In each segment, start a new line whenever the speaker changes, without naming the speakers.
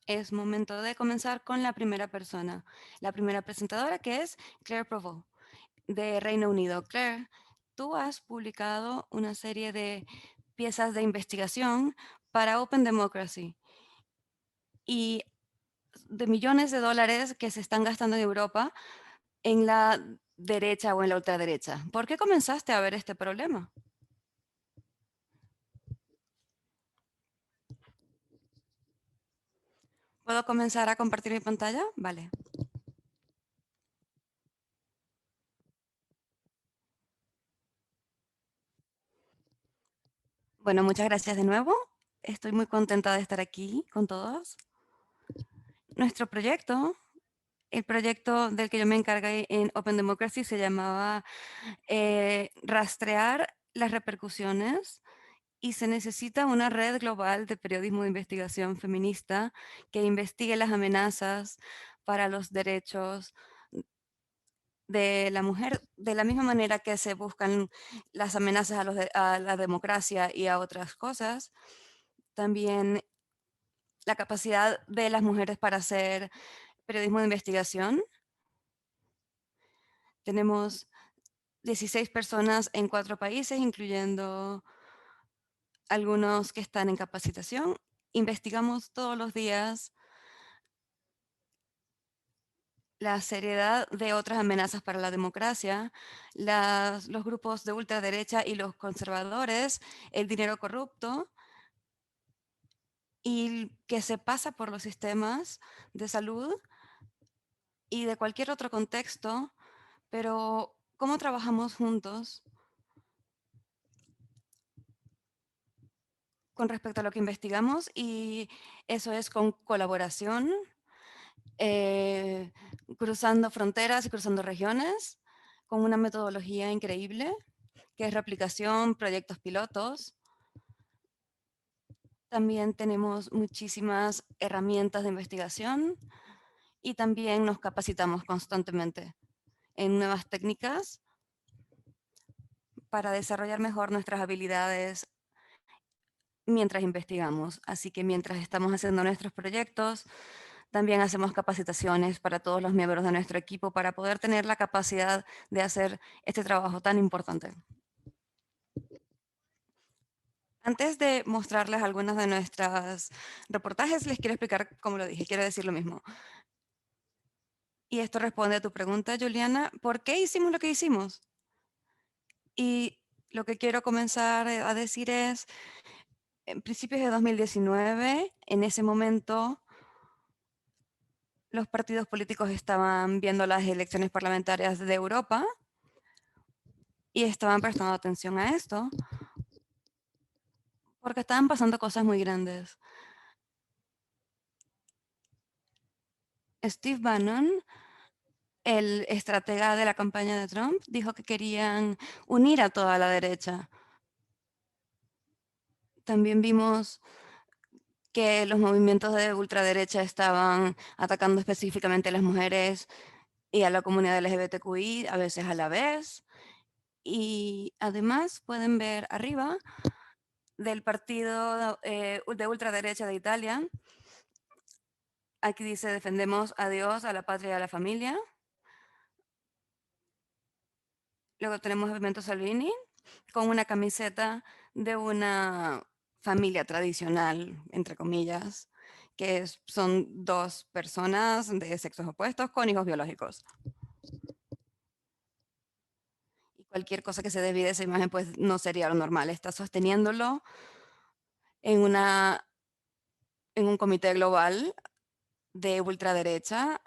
es momento de comenzar con la primera persona, la primera presentadora, que es Claire Provost, de Reino Unido. Claire, tú has publicado una serie de piezas de investigación para Open Democracy y de millones de dólares que se están gastando en Europa en la derecha o en la ultraderecha. ¿Por qué comenzaste a ver este problema? ¿Puedo comenzar a compartir mi pantalla? Vale. Bueno, muchas gracias de nuevo. Estoy muy contenta de estar aquí con todos. Nuestro proyecto, el proyecto del que yo me encargué en Open Democracy se llamaba Rastrear las repercusiones, y se necesita una red global de periodismo de investigación feminista que investigue las amenazas para los derechos de la mujer, de la misma manera que se buscan las amenazas a la democracia y a otras cosas. También la capacidad de las mujeres para hacer periodismo de investigación. Tenemos 16 personas en 4 países, incluyendo algunos que están en capacitación. Investigamos todos los días la seriedad de otras amenazas para la democracia, los grupos de ultraderecha y los conservadores, el dinero corrupto y que se pasa por los sistemas de salud y de cualquier otro contexto, pero cómo trabajamos juntos con respecto a lo que investigamos, y eso es con colaboración, eh, cruzando fronteras y cruzando regiones, con una metodología increíble, que es replicación, proyectos pilotos. También tenemos muchísimas herramientas de investigación y también nos capacitamos constantemente en nuevas técnicas para desarrollar mejor nuestras habilidades mientras investigamos. Así que mientras estamos haciendo nuestros proyectos, también hacemos capacitaciones para todos los miembros de nuestro equipo para poder tener la capacidad de hacer este trabajo tan importante. Antes de mostrarles algunos de nuestros reportajes, les quiero explicar, como lo dije, quiero decir lo mismo. Y esto responde a tu pregunta, Juliana, ¿por qué hicimos lo que hicimos? Y lo que quiero comenzar a decir es, en principios de 2019, en ese momento, los partidos políticos estaban viendo las elecciones parlamentarias de Europa y estaban prestando atención a esto porque estaban pasando cosas muy grandes. Steve Bannon, el estratega de la campaña de Trump, dijo que querían unir a toda la derecha. También vimos que los movimientos de ultraderecha estaban atacando específicamente a las mujeres y a la comunidad LGBTQI, a veces a la vez. Y además pueden ver arriba del partido de ultraderecha de Italia. Aquí dice: defendemos a Dios, a la patria y a la familia. Luego tenemos a Pimento Salvini con una camiseta de una familia tradicional, entre comillas, que son dos personas de sexos opuestos con hijos biológicos. Y cualquier cosa que se desvíe de esa imagen, pues no sería lo normal. Está sosteniéndolo en, en un comité global de ultraderecha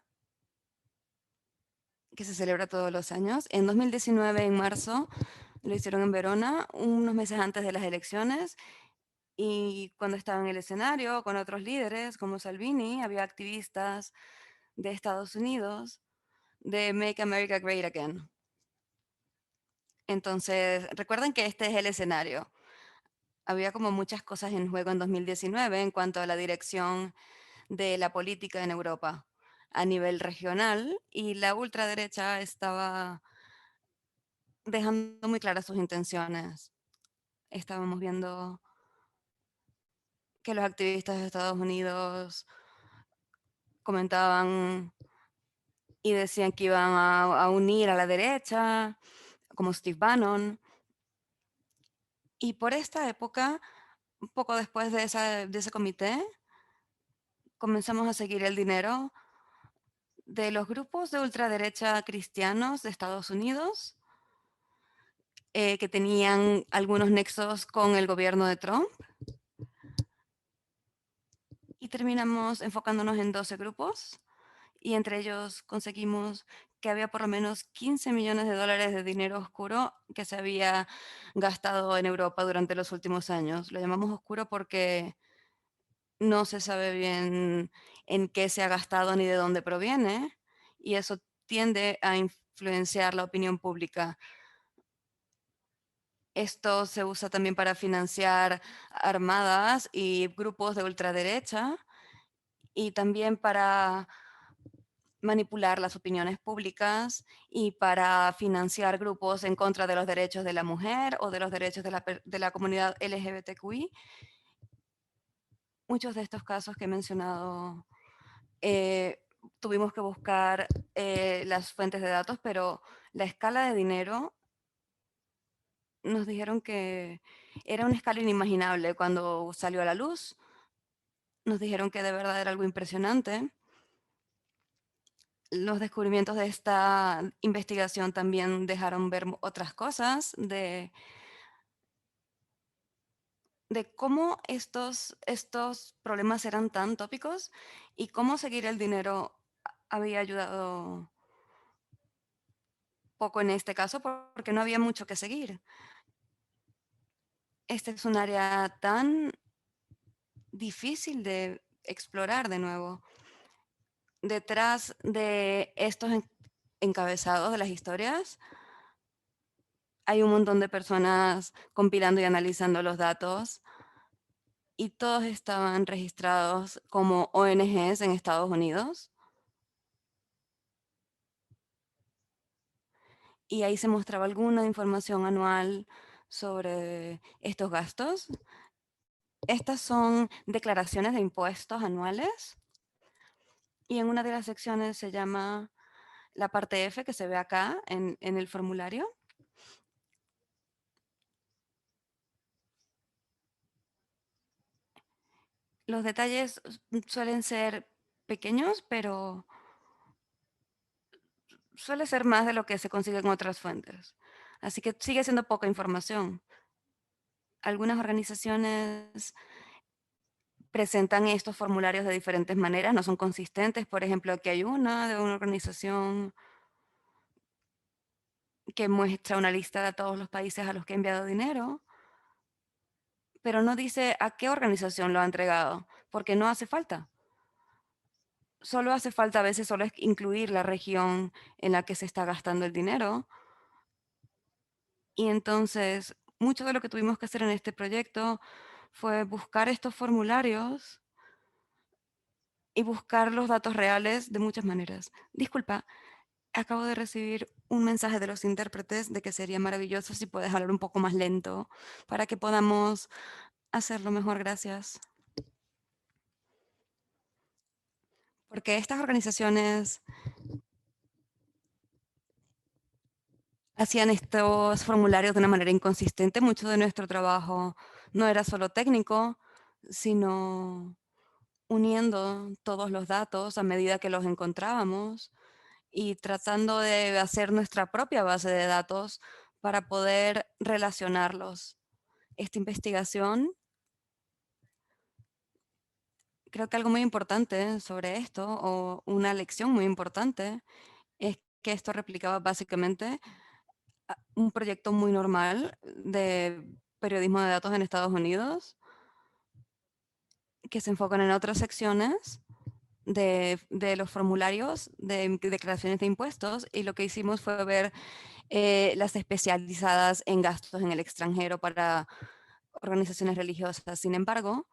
que se celebra todos los años. En 2019, en marzo, lo hicieron en Verona, unos meses antes de las elecciones, y cuando estaba en el escenario con otros líderes como Salvini, había activistas de Estados Unidos de Make America Great Again. Entonces, recuerden que este es el escenario. Había como muchas cosas en juego en 2019 en cuanto a la dirección de la política en Europa a nivel regional, y la ultraderecha estaba dejando muy claras sus intenciones. Estábamos viendo que los activistas de Estados Unidos comentaban y decían que iban a unir a la derecha, como Steve Bannon. Y por esta época, un poco después de ese comité, comenzamos a seguir el dinero de los grupos de ultraderecha cristianos de Estados Unidos, que tenían algunos nexos con el gobierno de Trump. Y terminamos enfocándonos en 12 grupos y entre ellos conseguimos que había por lo menos 15 millones de dólares de dinero oscuro que se había gastado en Europa durante los últimos años. Lo llamamos oscuro porque no se sabe bien en qué se ha gastado ni de dónde proviene, y eso tiende a influenciar la opinión pública. Esto se usa también para financiar armadas y grupos de ultraderecha y también para manipular las opiniones públicas y para financiar grupos en contra de los derechos de la mujer o de los derechos de la comunidad LGBTQI. Muchos de estos casos que he mencionado, eh, tuvimos que buscar las fuentes de datos, pero la escala de dinero nos dijeron que era una escala inimaginable cuando salió a la luz. Nos dijeron que de verdad era algo impresionante. Los descubrimientos de esta investigación también dejaron ver otras cosas de cómo estos problemas eran tan tópicos y cómo seguir el dinero había ayudado poco en este caso porque no había mucho que seguir. Este es un área tan difícil de explorar de nuevo. Detrás de estos encabezados de las historias hay un montón de personas compilando y analizando los datos y todos estaban registrados como ONGs en Estados Unidos. Y ahí se mostraba alguna información anual sobre estos gastos. Estas son declaraciones de impuestos anuales y en una de las secciones se llama la parte F, que se ve acá en el formulario. Los detalles suelen ser pequeños, pero suele ser más de lo que se consigue en otras fuentes. Así que sigue siendo poca información. Algunas organizaciones presentan estos formularios de diferentes maneras, no son consistentes. Por ejemplo, aquí hay una de una organización que muestra una lista de todos los países a los que ha enviado dinero, pero no dice a qué organización lo ha entregado, porque no hace falta. Solo hace falta a veces solo incluir la región en la que se está gastando el dinero. Y entonces, mucho de lo que tuvimos que hacer en este proyecto fue buscar estos formularios y buscar los datos reales de muchas maneras. Disculpa, acabo de recibir un mensaje de los intérpretes de que sería maravilloso si puedes hablar un poco más lento para que podamos hacerlo mejor. Gracias. Porque estas organizaciones hacían estos formularios de una manera inconsistente. Mucho de nuestro trabajo no era solo técnico, sino uniendo todos los datos a medida que los encontrábamos y tratando de hacer nuestra propia base de datos para poder relacionarlos. Esta investigación, creo que algo muy importante sobre esto, o una lección muy importante, es que esto replicaba básicamente un proyecto muy normal de periodismo de datos en Estados Unidos, que se enfocan en otras secciones de los formularios de declaraciones de impuestos, y lo que hicimos fue ver las especializadas en gastos en el extranjero para organizaciones religiosas. Sin embargo,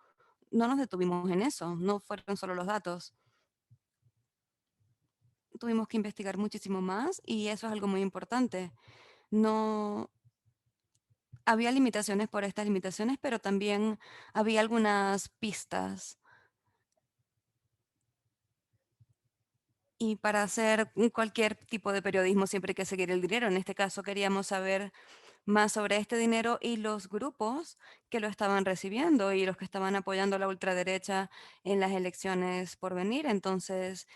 no nos detuvimos en eso, no fueron solo los datos. Tuvimos que investigar muchísimo más y eso es algo muy importante. No había limitaciones por estas limitaciones, pero también había algunas pistas. Y para hacer cualquier tipo de periodismo siempre hay que seguir el dinero. En este caso queríamos saber más sobre este dinero y los grupos que lo estaban recibiendo y los que estaban apoyando a la ultraderecha en las elecciones por venir. Entonces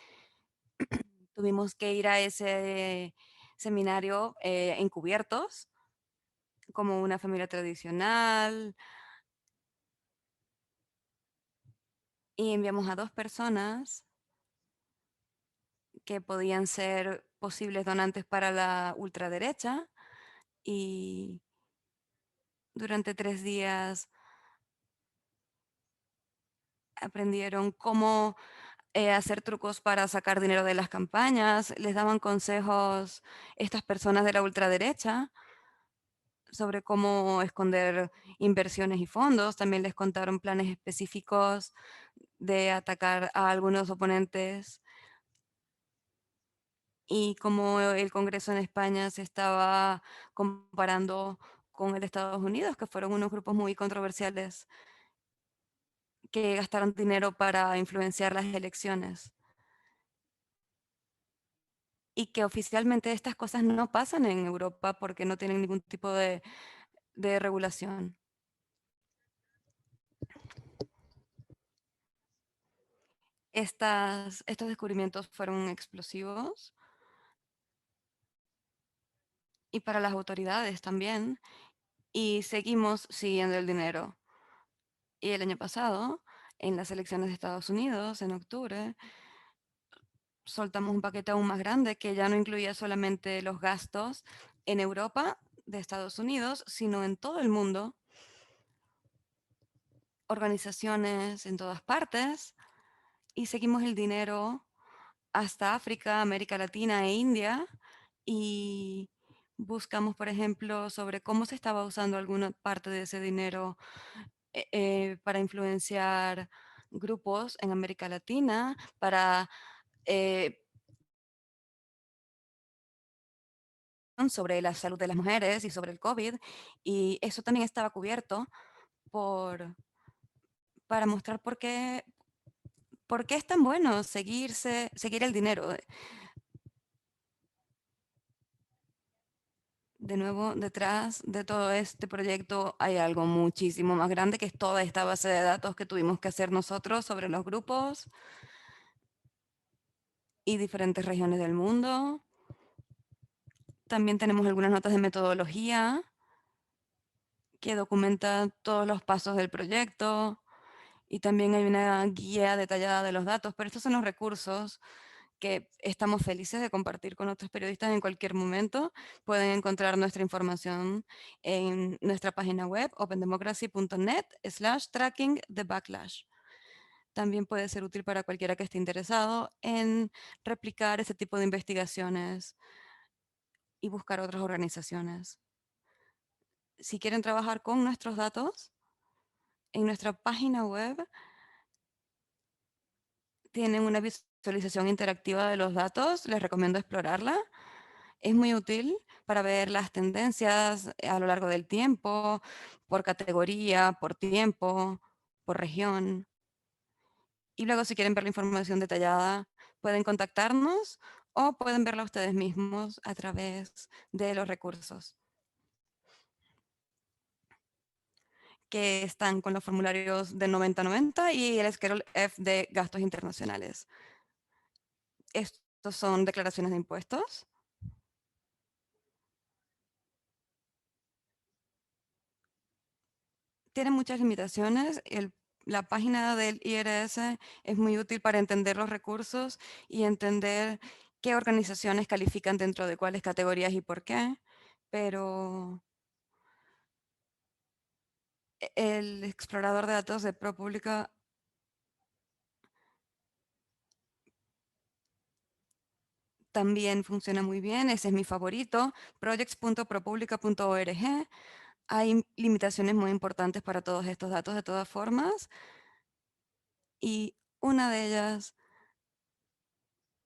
tuvimos que ir a ese seminario encubiertos, como una familia tradicional, y enviamos a 2 personas que podían ser posibles donantes para la ultraderecha y durante 3 días aprendieron cómo hacer trucos para sacar dinero de las campañas, les daban consejos estas personas de la ultraderecha sobre cómo esconder inversiones y fondos, también les contaron planes específicos de atacar a algunos oponentes y cómo el Congreso en España se estaba comparando con el de Estados Unidos, que fueron unos grupos muy controversiales que gastaron dinero para influenciar las elecciones. Y que oficialmente estas cosas no pasan en Europa porque no tienen ningún tipo de regulación. Estos descubrimientos fueron explosivos y para las autoridades también, y seguimos siguiendo el dinero. Y el año pasado, en las elecciones de Estados Unidos, en octubre, soltamos un paquete aún más grande que ya no incluía solamente los gastos en Europa de Estados Unidos, sino en todo el mundo, organizaciones en todas partes, y seguimos el dinero hasta África, América Latina e India, y buscamos, por ejemplo, sobre cómo se estaba usando alguna parte de ese dinero para influenciar grupos en América Latina, para eh, sobre la salud de las mujeres y sobre el COVID, y eso también estaba cubierto por, para mostrar por qué es tan bueno seguir el dinero. De nuevo, detrás de todo este proyecto hay algo muchísimo más grande, que es toda esta base de datos que tuvimos que hacer nosotros sobre los grupos y diferentes regiones del mundo. También tenemos algunas notas de metodología que documentan todos los pasos del proyecto y también hay una guía detallada de los datos, pero estos son los recursos que estamos felices de compartir con otros periodistas en cualquier momento. Pueden encontrar nuestra información en nuestra página web opendemocracy.net/tracking the backlash. También puede ser útil para cualquiera que esté interesado en replicar ese tipo de investigaciones y buscar otras organizaciones. Si quieren trabajar con nuestros datos, en nuestra página web tienen una visualización interactiva de los datos, les recomiendo explorarla. Es muy útil para ver las tendencias a lo largo del tiempo, por categoría, por tiempo, por región. Y luego, si quieren ver la información detallada, pueden contactarnos o pueden verla ustedes mismos a través de los recursos que están con los formularios de 9090 y el Schedule F de gastos internacionales. Estos son declaraciones de impuestos. Tiene muchas limitaciones. La página del IRS es muy útil para entender los recursos y entender qué organizaciones califican dentro de cuáles categorías y por qué, pero el explorador de datos de ProPublica también funciona muy bien, ese es mi favorito, projects.propublica.org. Hay limitaciones muy importantes para todos estos datos de todas formas, y una de ellas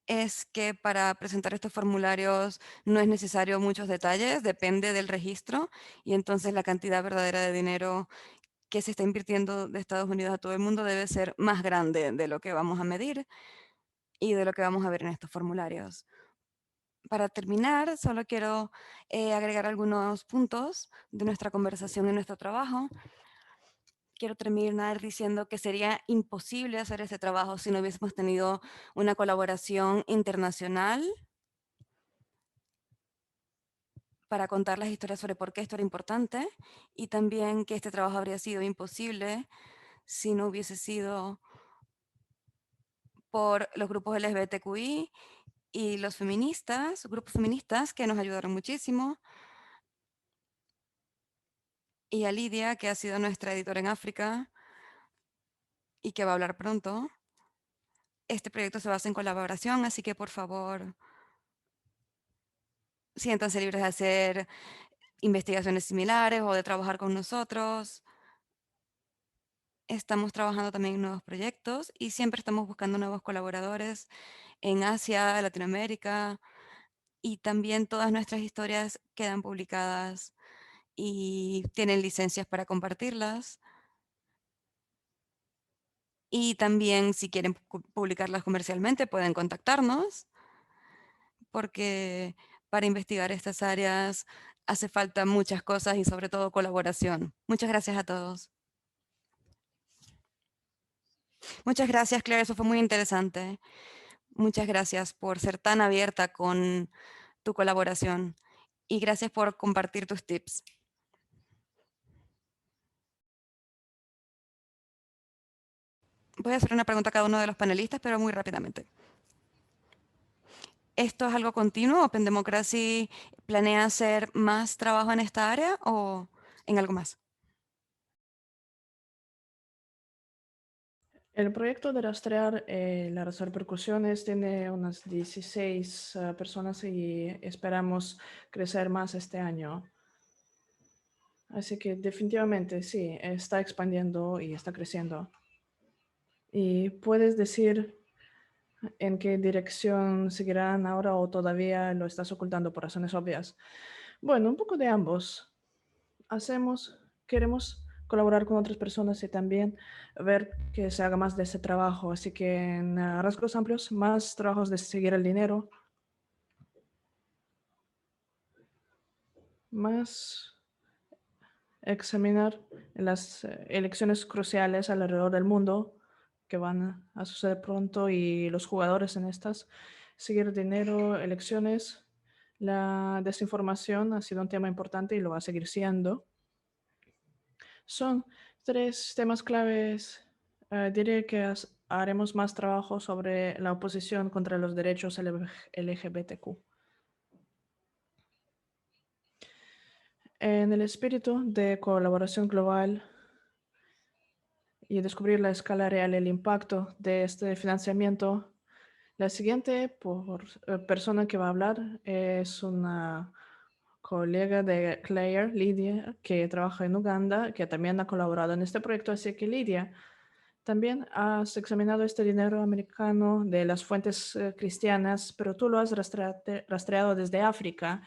es que para presentar estos formularios no es necesario muchos detalles, depende del registro, y entonces la cantidad verdadera de dinero que se está invirtiendo de Estados Unidos a todo el mundo debe ser más grande de lo que vamos a medir. y de lo que vamos a ver en estos formularios. Para terminar, solo quiero agregar algunos puntos de nuestra conversación en nuestro trabajo. Quiero terminar diciendo que sería imposible hacer ese trabajo si no hubiésemos tenido una colaboración internacional para contar las historias sobre por qué esto era importante, y también que este trabajo habría sido imposible si no hubiese sido por los grupos LGBTQI y los feministas, grupos feministas que nos ayudaron muchísimo, y a Lidia, que ha sido nuestra editora en África y que va a hablar pronto. Este proyecto se basa en colaboración, así que por favor, siéntanse libres de hacer investigaciones similares o de trabajar con nosotros. Estamos trabajando también en nuevos proyectos y siempre estamos buscando nuevos colaboradores en Asia, Latinoamérica, y también todas nuestras historias quedan publicadas y tienen licencias para compartirlas. Y también si quieren publicarlas comercialmente pueden contactarnos, porque para investigar estas áreas hace falta muchas cosas y sobre todo colaboración. Muchas gracias a todos. Muchas gracias, Claire, eso fue muy interesante. Muchas gracias por ser tan abierta con tu colaboración y gracias por compartir tus tips. Voy a hacer una pregunta a cada uno de los panelistas, pero muy rápidamente. ¿Esto es algo continuo? ¿Open Democracy planea hacer más trabajo en esta área o en algo más?
El proyecto de rastrear las repercusiones tiene unas 16 personas y esperamos crecer más este año. Así que definitivamente sí, está expandiendo y está creciendo. ¿Y puedes decir en qué dirección seguirán ahora o todavía lo estás ocultando por razones obvias? Bueno, un poco de ambos. Queremos colaborar con otras personas y también ver que se haga más de ese trabajo. Así que en rasgos amplios, más trabajos de seguir el dinero, más examinar las elecciones cruciales alrededor del mundo que van a suceder pronto y los jugadores en estas, seguir dinero, elecciones. La desinformación ha sido un tema importante y lo va a seguir siendo. Son tres temas claves. Diré que haremos más trabajo sobre la oposición contra los derechos LGBTQ. En el espíritu de colaboración global y descubrir la escala real y el impacto de este financiamiento, la siguiente persona que va a hablar es una colega de Claire, Lidia, que trabaja en Uganda, que también ha colaborado en este proyecto. Así que Lidia, también has examinado este dinero americano de las fuentes cristianas, pero tú lo has rastreado desde África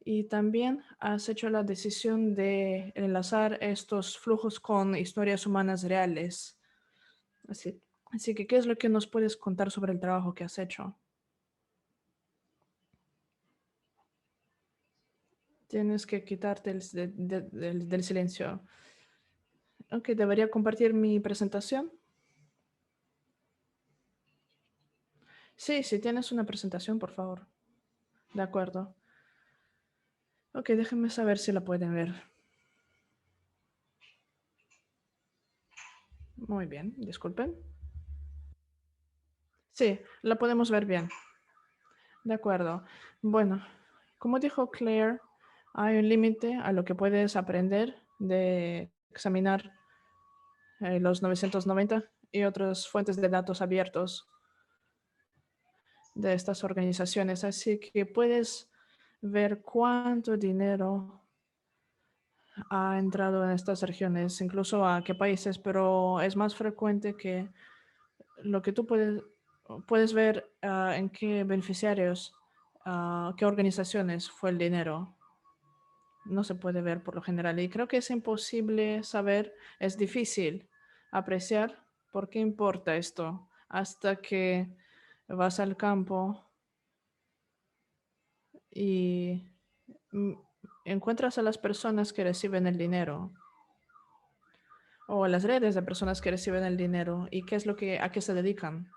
y también has hecho la decisión de enlazar estos flujos con historias humanas reales. Así que, ¿qué es lo que nos puedes contar sobre el trabajo que has hecho? Tienes que quitarte del silencio. Ok, debería compartir mi presentación. Sí, si tienes una presentación, por favor. De acuerdo. Ok, déjenme saber si la pueden ver. Muy bien, disculpen. Sí, la podemos ver bien. De acuerdo. Bueno, como dijo Claire, hay un límite a lo que puedes aprender de examinar los 990 y otras fuentes de datos abiertos de estas organizaciones. Así que puedes ver cuánto dinero ha entrado en estas regiones, incluso a qué países, pero es más frecuente que lo que tú puedes ver en qué beneficiarios, qué organizaciones fue el dinero. No se puede ver por lo general y creo que es imposible saber, es difícil apreciar por qué importa esto hasta que vas al campo y mm, encuentras a las personas que reciben el dinero o las redes de personas que reciben el dinero y qué es a qué se dedican.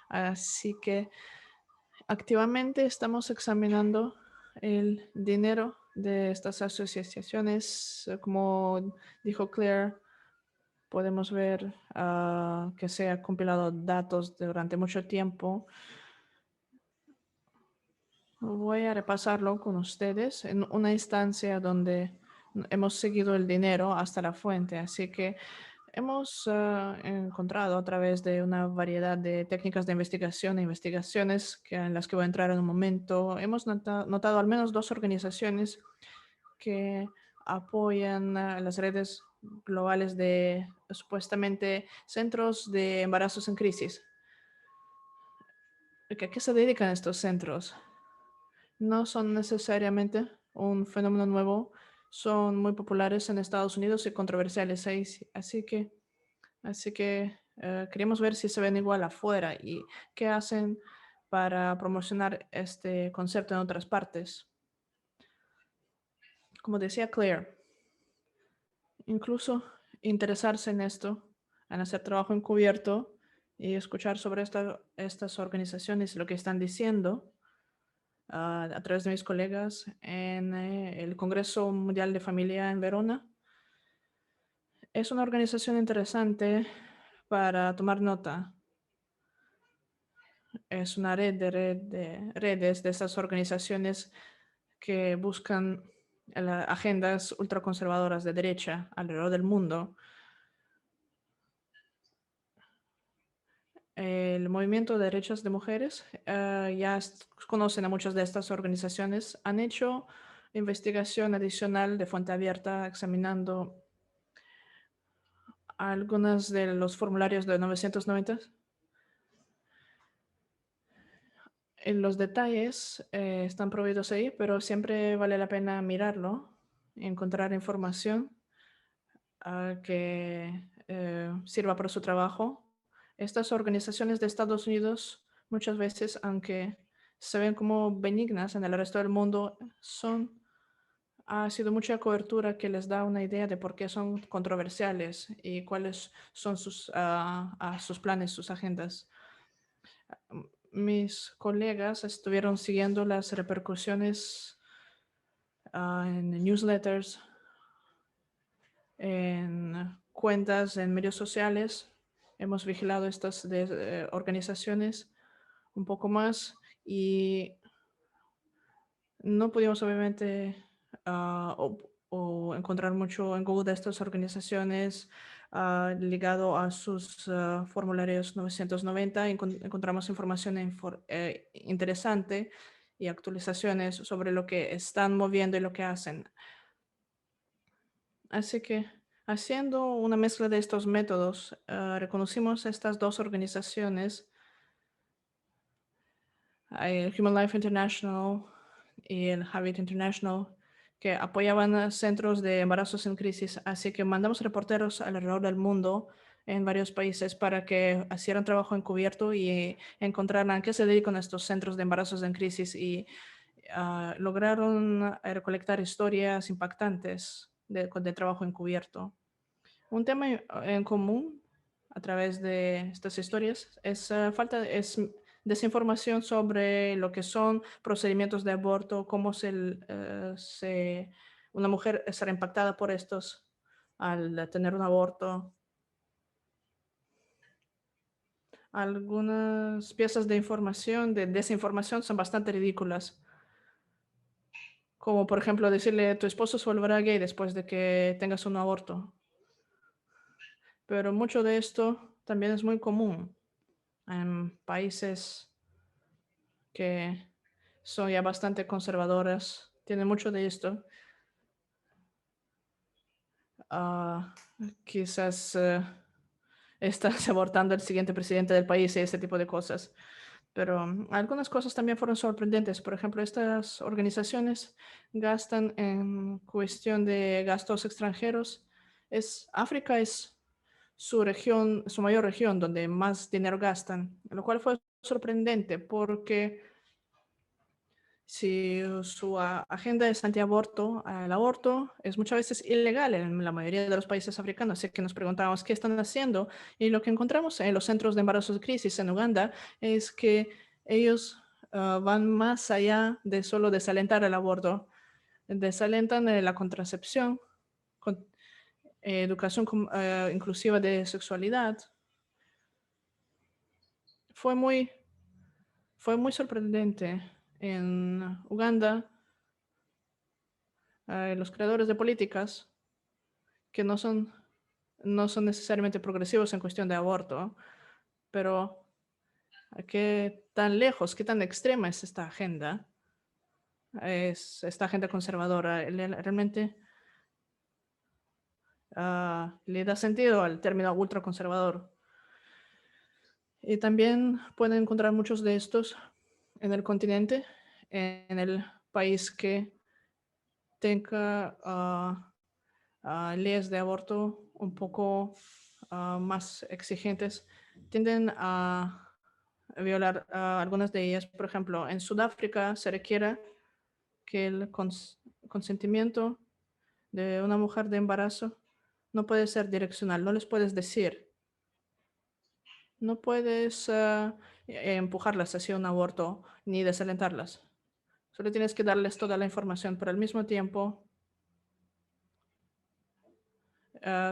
Así que activamente estamos examinando el dinero de estas asociaciones. Como dijo Claire, podemos ver que se ha compilado datos durante mucho tiempo. Voy a repasarlo con ustedes en una instancia donde hemos seguido el dinero hasta la fuente. Así que hemos encontrado a través de una variedad de técnicas de investigación e investigaciones en las que voy a entrar en un momento. Hemos notado al menos 2 organizaciones que apoyan las redes globales de supuestamente centros de embarazos en crisis. ¿A qué se dedican estos centros? No son necesariamente un fenómeno nuevo, son muy populares en Estados Unidos y controversiales ahí, así que queríamos ver si se ven igual afuera y qué hacen para promocionar este concepto en otras partes. Como decía Claire, incluso interesarse en esto, en hacer trabajo encubierto y escuchar sobre estas organizaciones y lo que están diciendo a través de mis colegas en el Congreso Mundial de Familia en Verona. Es una organización interesante para tomar nota. Es una de redes de estas organizaciones que buscan agendas ultraconservadoras de derecha alrededor del mundo. El movimiento de derechos de mujeres ya conocen a muchas de estas organizaciones. Han hecho investigación adicional de fuente abierta examinando algunos de los formularios de 990. Los detalles están prohibidos ahí, pero siempre vale la pena mirarlo y encontrar información que sirva para su trabajo. Estas organizaciones de Estados Unidos muchas veces, aunque se ven como benignas en el resto del mundo, ha sido mucha cobertura que les da una idea de por qué son controversiales y cuáles son sus planes, sus agendas. Mis colegas estuvieron siguiendo las repercusiones en newsletters, en cuentas, en medios sociales. Hemos vigilado estas organizaciones un poco más y no pudimos obviamente o encontrar mucho en Google de estas organizaciones ligado a sus formularios 990. Encontramos información interesante y actualizaciones sobre lo que están moviendo y lo que hacen. Así que haciendo una mezcla de estos métodos, reconocimos estas 2 organizaciones, el Human Life International y el Habit International, que apoyaban a centros de embarazos en crisis. Así que mandamos reporteros alrededor del mundo en varios países para que hicieran trabajo encubierto y encontraran a qué se dedican estos centros de embarazos en crisis y lograron recolectar historias impactantes de trabajo encubierto. Un tema en común a través de estas historias es desinformación sobre lo que son procedimientos de aborto, cómo una mujer será impactada por estos al tener un aborto. Algunas piezas de información, de desinformación, son bastante ridículas. Como por ejemplo decirle, tu esposo se volverá gay después de que tengas un aborto. Pero mucho de esto también es muy común en países que son ya bastante conservadoras. Tienen mucho de esto. Ah, quizás estás abortando el siguiente presidente del país y ese tipo de cosas. Pero algunas cosas también fueron sorprendentes. Por ejemplo, estas organizaciones gastan en cuestión de gastos extranjeros. África es su región, su mayor región, donde más dinero gastan, lo cual fue sorprendente porque si su agenda es antiaborto, el aborto es muchas veces ilegal en la mayoría de los países africanos. Así que nos preguntamos qué están haciendo. Y lo que encontramos en los centros de embarazos de crisis en Uganda es que ellos van más allá de solo desalentar el aborto. Desalentan la contracepción, con, educación inclusiva de sexualidad. Fue muy, fue muy sorprendente. En Uganda, los creadores de políticas que no son necesariamente progresivos en cuestión de aborto, pero qué tan lejos, qué tan extrema es esta agenda, es esta agenda conservadora. Realmente le da sentido al término ultraconservador. Y también pueden encontrar muchos de estos en el continente, en el país que tenga leyes de aborto un poco más exigentes, tienden a violar algunas de ellas. Por ejemplo, en Sudáfrica se requiere que el consentimiento de una mujer de embarazo no puede ser direccional, no les puedes decir, no puedes empujarlas hacia un aborto ni desalentarlas. Solo tienes que darles toda la información, pero al mismo tiempo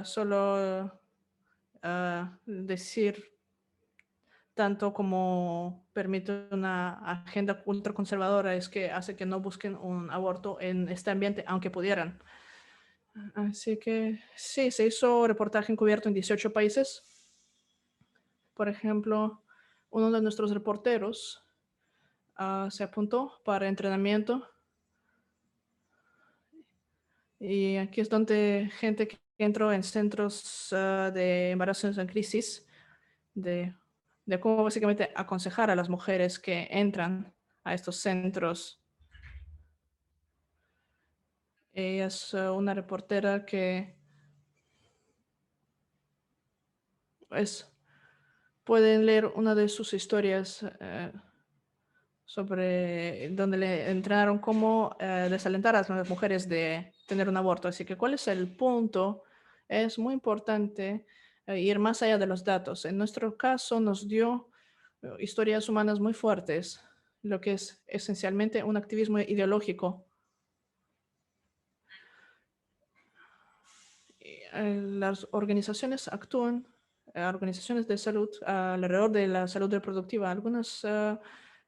solo decir tanto como permite una agenda ultraconservadora es que hace que no busquen un aborto en este ambiente, aunque pudieran. Así que sí, se hizo reportaje encubierto en 18 países. Por ejemplo, uno de nuestros reporteros se apuntó para entrenamiento y aquí es donde gente que entró en centros de embarazos en crisis, de, de cómo básicamente aconsejar a las mujeres que entran a estos centros. Ella es una reportera que es, pueden leer una de sus historias sobre donde le entrenaron cómo desalentar a las mujeres de tener un aborto. Así que, ¿cuál es el punto? Es muy importante ir más allá de los datos. En nuestro caso nos dio historias humanas muy fuertes, lo que es esencialmente un activismo ideológico. Las organizaciones actúan, organizaciones de salud alrededor de la salud reproductiva. Algunas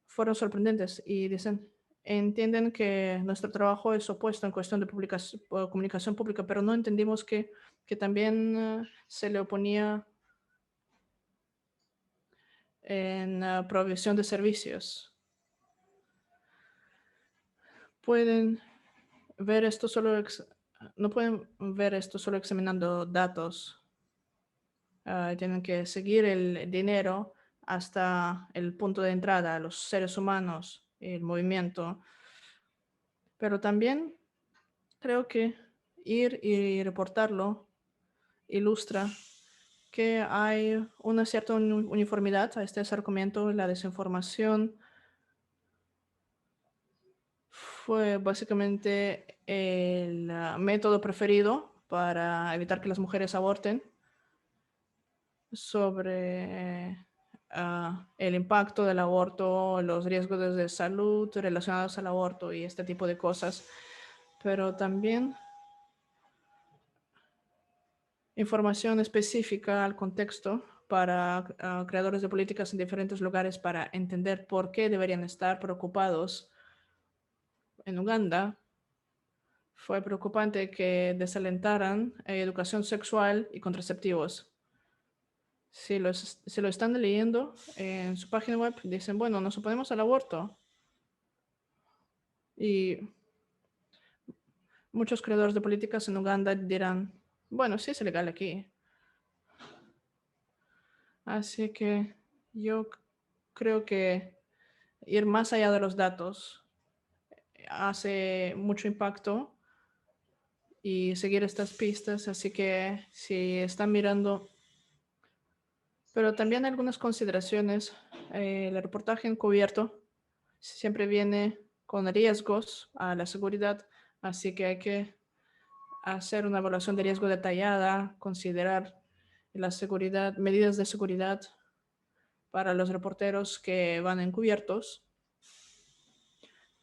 fueron sorprendentes y dicen, entienden que nuestro trabajo es opuesto en cuestión de comunicación pública, pero no entendimos que también se le oponía en provisión de servicios. Pueden ver esto solo, no pueden ver esto solo examinando datos. Tienen que seguir el dinero hasta el punto de entrada, los seres humanos, el movimiento. Pero también creo que ir y reportarlo ilustra que hay una cierta uniformidad a este argumento. La desinformación fue básicamente el método preferido para evitar que las mujeres aborten sobre el impacto del aborto, los riesgos de salud relacionados al aborto y este tipo de cosas, pero también información específica al contexto para creadores de políticas en diferentes lugares para entender por qué deberían estar preocupados. En Uganda fue preocupante que desalentaran educación sexual y contraceptivos. Si lo están leyendo en su página web, dicen, bueno, nos oponemos al aborto. Y muchos creadores de políticas en Uganda dirán, bueno, sí es legal aquí. Así que yo creo que ir más allá de los datos hace mucho impacto y seguir estas pistas. Así que si están mirando Pero también algunas consideraciones. El reportaje encubierto siempre viene con riesgos a la seguridad, así que hay que hacer una evaluación de riesgo detallada, considerar la seguridad, medidas de seguridad para los reporteros que van encubiertos,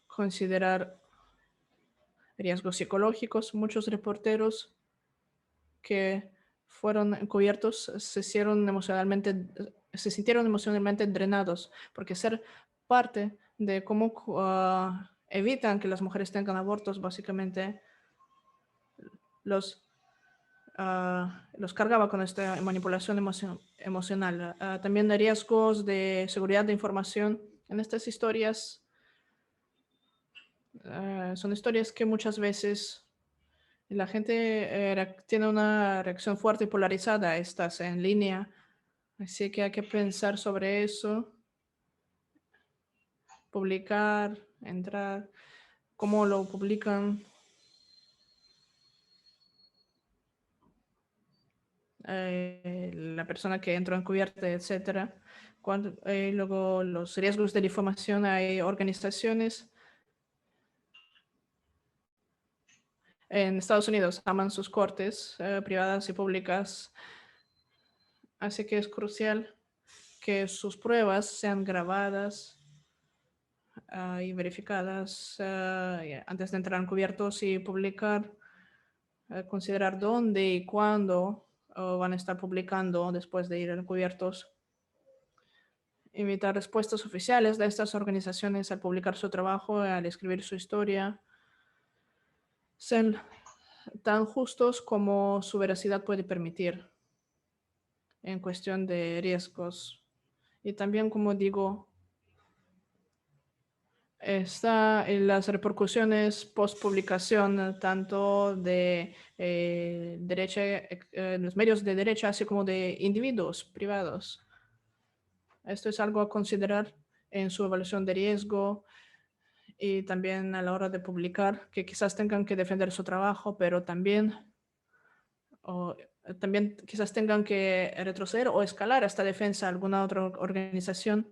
considerar riesgos psicológicos. Muchos reporteros que fueron encubiertos se sintieron emocionalmente drenados, porque ser parte de cómo evitan que las mujeres tengan abortos, básicamente los, los cargaba con esta manipulación emocional. También de riesgos de seguridad de información. En estas historias, son historias que muchas veces la gente tiene una reacción fuerte y polarizada a estas en línea, así que hay que pensar sobre eso, publicar, entrar, cómo lo publican, la persona que entró encubierta, etcétera. Luego los riesgos de difamación, hay organizaciones en Estados Unidos aman sus cortes privadas y públicas, así que es crucial que sus pruebas sean grabadas y verificadas antes de entrar encubiertos y publicar, considerar dónde y cuándo van a estar publicando después de ir encubiertos, invitar respuestas oficiales de estas organizaciones al publicar su trabajo, al escribir su historia, ser tan justos como su veracidad puede permitir en cuestión de riesgos. Y también, como digo, está en las repercusiones post publicación, tanto de derecha, los medios de derecha, así como de individuos privados. Esto es algo a considerar en su evaluación de riesgo y también a la hora de publicar, que quizás tengan que defender su trabajo, pero también, también quizás tengan que retroceder o escalar esta defensa a alguna otra organización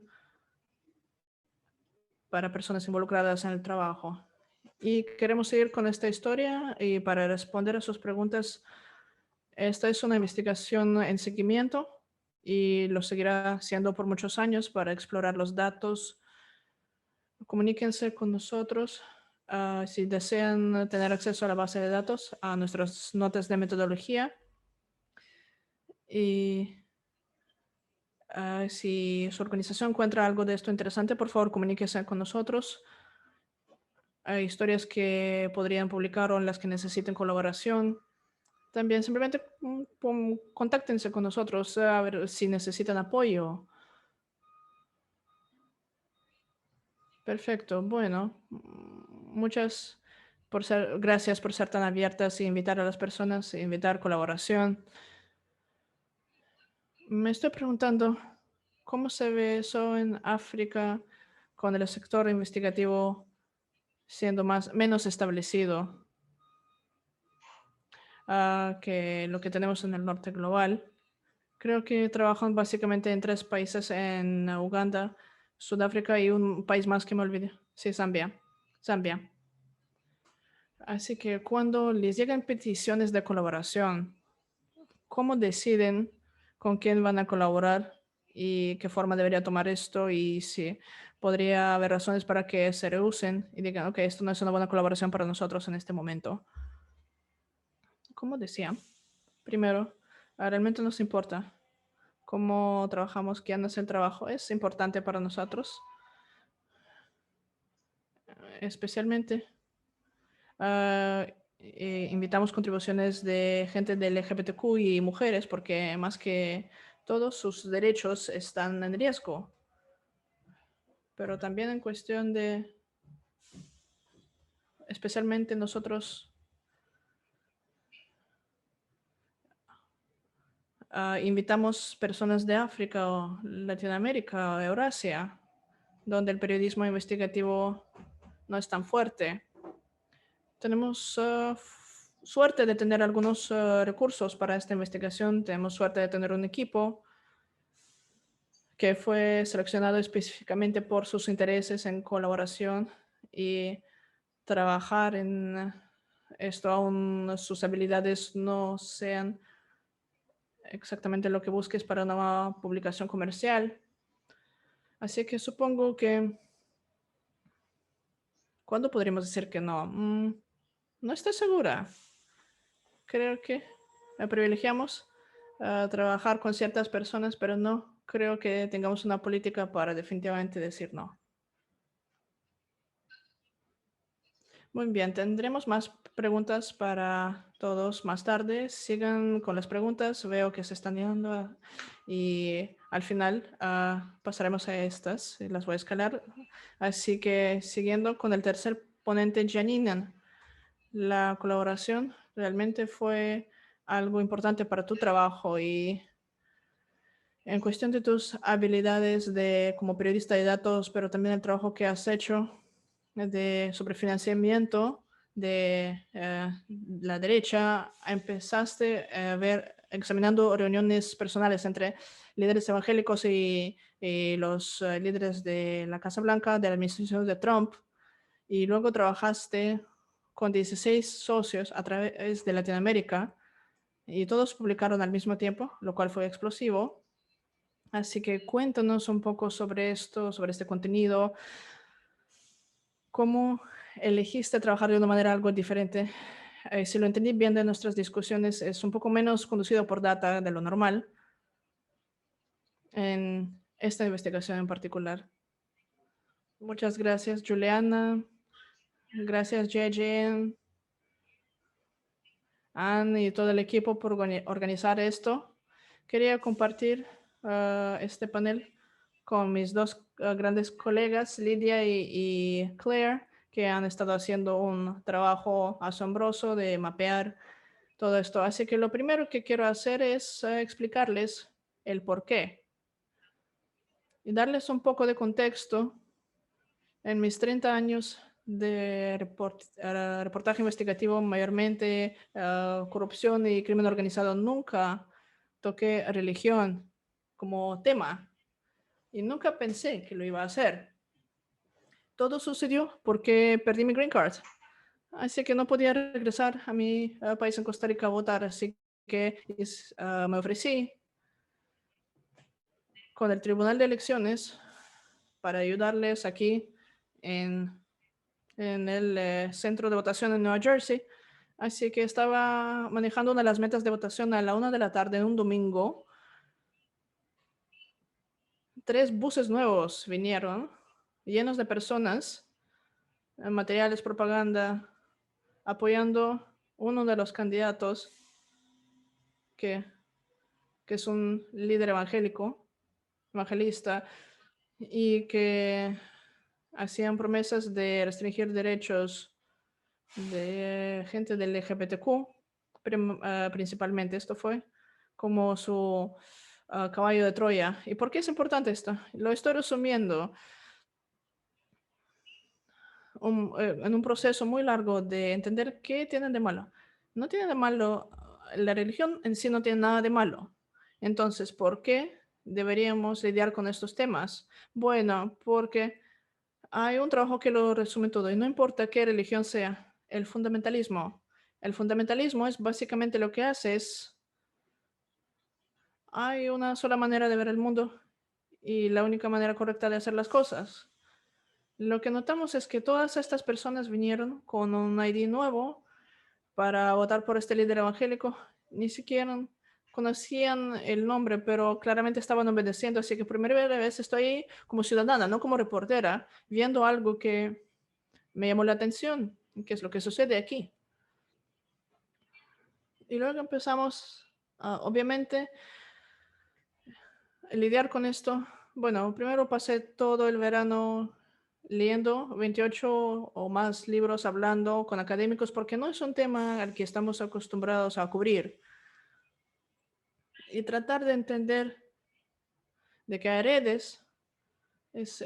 para personas involucradas en el trabajo. Y queremos seguir con esta historia y para responder a sus preguntas, esta es una investigación en seguimiento y lo seguirá siendo por muchos años para explorar los datos. Comuníquense con nosotros si desean tener acceso a la base de datos, a nuestras notas de metodología. Y si su organización encuentra algo de esto interesante, por favor, comuníquese con nosotros. Hay historias que podrían publicar o en las que necesiten colaboración. También simplemente contáctense con nosotros a ver si necesitan apoyo. Perfecto. Bueno, gracias por ser tan abiertas y invitar a las personas, e invitar colaboración. Me estoy preguntando cómo se ve eso en África con el sector investigativo siendo menos establecido que lo que tenemos en el norte global. Creo que trabajan básicamente en 3 países, en Uganda, Sudáfrica y un país más que me olvidé. Sí, Zambia. Zambia. Así que cuando les llegan peticiones de colaboración, ¿cómo deciden con quién van a colaborar y qué forma debería tomar esto? Y si podría haber razones para que se rehúsen y digan, ok, esto no es una buena colaboración para nosotros en este momento. Como decía, primero, realmente nos importa cómo trabajamos, quién hace el trabajo, es importante para nosotros, especialmente invitamos contribuciones de gente del LGBTQ y mujeres, porque más que todos sus derechos están en riesgo, pero también en cuestión de, especialmente nosotros invitamos personas de África o Latinoamérica o Eurasia, donde el periodismo investigativo no es tan fuerte. Tenemos suerte de tener algunos recursos para esta investigación, tenemos suerte de tener un equipo que fue seleccionado específicamente por sus intereses en colaboración y trabajar en esto, aún sus habilidades no sean exactamente lo que busques para una publicación comercial. Así que supongo que, ¿cuándo podríamos decir que no? No estoy segura. Creo que privilegiamos trabajar con ciertas personas, pero no creo que tengamos una política para definitivamente decir no. Muy bien, tendremos más preguntas para todos más tarde. Sigan con las preguntas, veo que se están llenando y al final pasaremos a estas y las voy a escalar. Así que siguiendo con el tercer ponente, Janina, la colaboración realmente fue algo importante para tu trabajo y en cuestión de tus habilidades como periodista de datos, pero también el trabajo que has hecho sobre financiamiento de la derecha, empezaste a ver, examinando reuniones personales entre líderes evangélicos y los líderes de la Casa Blanca, de la administración de Trump, y luego trabajaste con 16 socios a través de Latinoamérica, y todos publicaron al mismo tiempo, lo cual fue explosivo. Así que cuéntanos un poco sobre esto, sobre este contenido, cómo elegiste trabajar de una manera algo diferente. Si lo entendí bien de nuestras discusiones, es un poco menos conducido por data de lo normal en esta investigación en particular. Muchas gracias, Juliana. Gracias, JJ, Anne y todo el equipo por organizar esto. Quería compartir este panel con mis dos grandes colegas, Lidia y Claire, que han estado haciendo un trabajo asombroso de mapear todo esto. Así que lo primero que quiero hacer es explicarles el por qué y darles un poco de contexto. En mis 30 años de reportaje investigativo, mayormente corrupción y crimen organizado, nunca toqué religión como tema y nunca pensé que lo iba a hacer. Todo sucedió porque perdí mi green card. Así que no podía regresar a mi país en Costa Rica a votar. Así que me ofrecí con el Tribunal de Elecciones para ayudarles aquí en el centro de votación en Nueva Jersey. Así que estaba manejando una de las metas de votación a la 1 de la tarde en un domingo. 3 buses nuevos vinieron, llenos de personas, materiales, propaganda, apoyando uno de los candidatos que, que es un líder evangelista, y que hacían promesas de restringir derechos de gente del LGBTQ, principalmente. Esto fue como su caballo de Troya. ¿Y por qué es importante esto? Lo estoy resumiendo en un proceso muy largo de entender qué tienen de malo. No tiene de malo, la religión en sí no tiene nada de malo. Entonces, ¿por qué deberíamos lidiar con estos temas? Bueno, porque hay un trabajo que lo resume todo y no importa qué religión sea, el fundamentalismo. El fundamentalismo es básicamente lo que hace es, hay una sola manera de ver el mundo y la única manera correcta de hacer las cosas. Lo que notamos es que todas estas personas vinieron con un ID nuevo para votar por este líder evangélico. Ni siquiera conocían el nombre, pero claramente estaban obedeciendo. Así que por primera vez estoy ahí como ciudadana, no como reportera, viendo algo que me llamó la atención, que es lo que sucede aquí. Y luego empezamos, obviamente, a lidiar con esto. Bueno, primero pasé todo el verano leyendo 28 o más libros, hablando con académicos, porque no es un tema al que estamos acostumbrados a cubrir. Y tratar de entender de que hay redes, es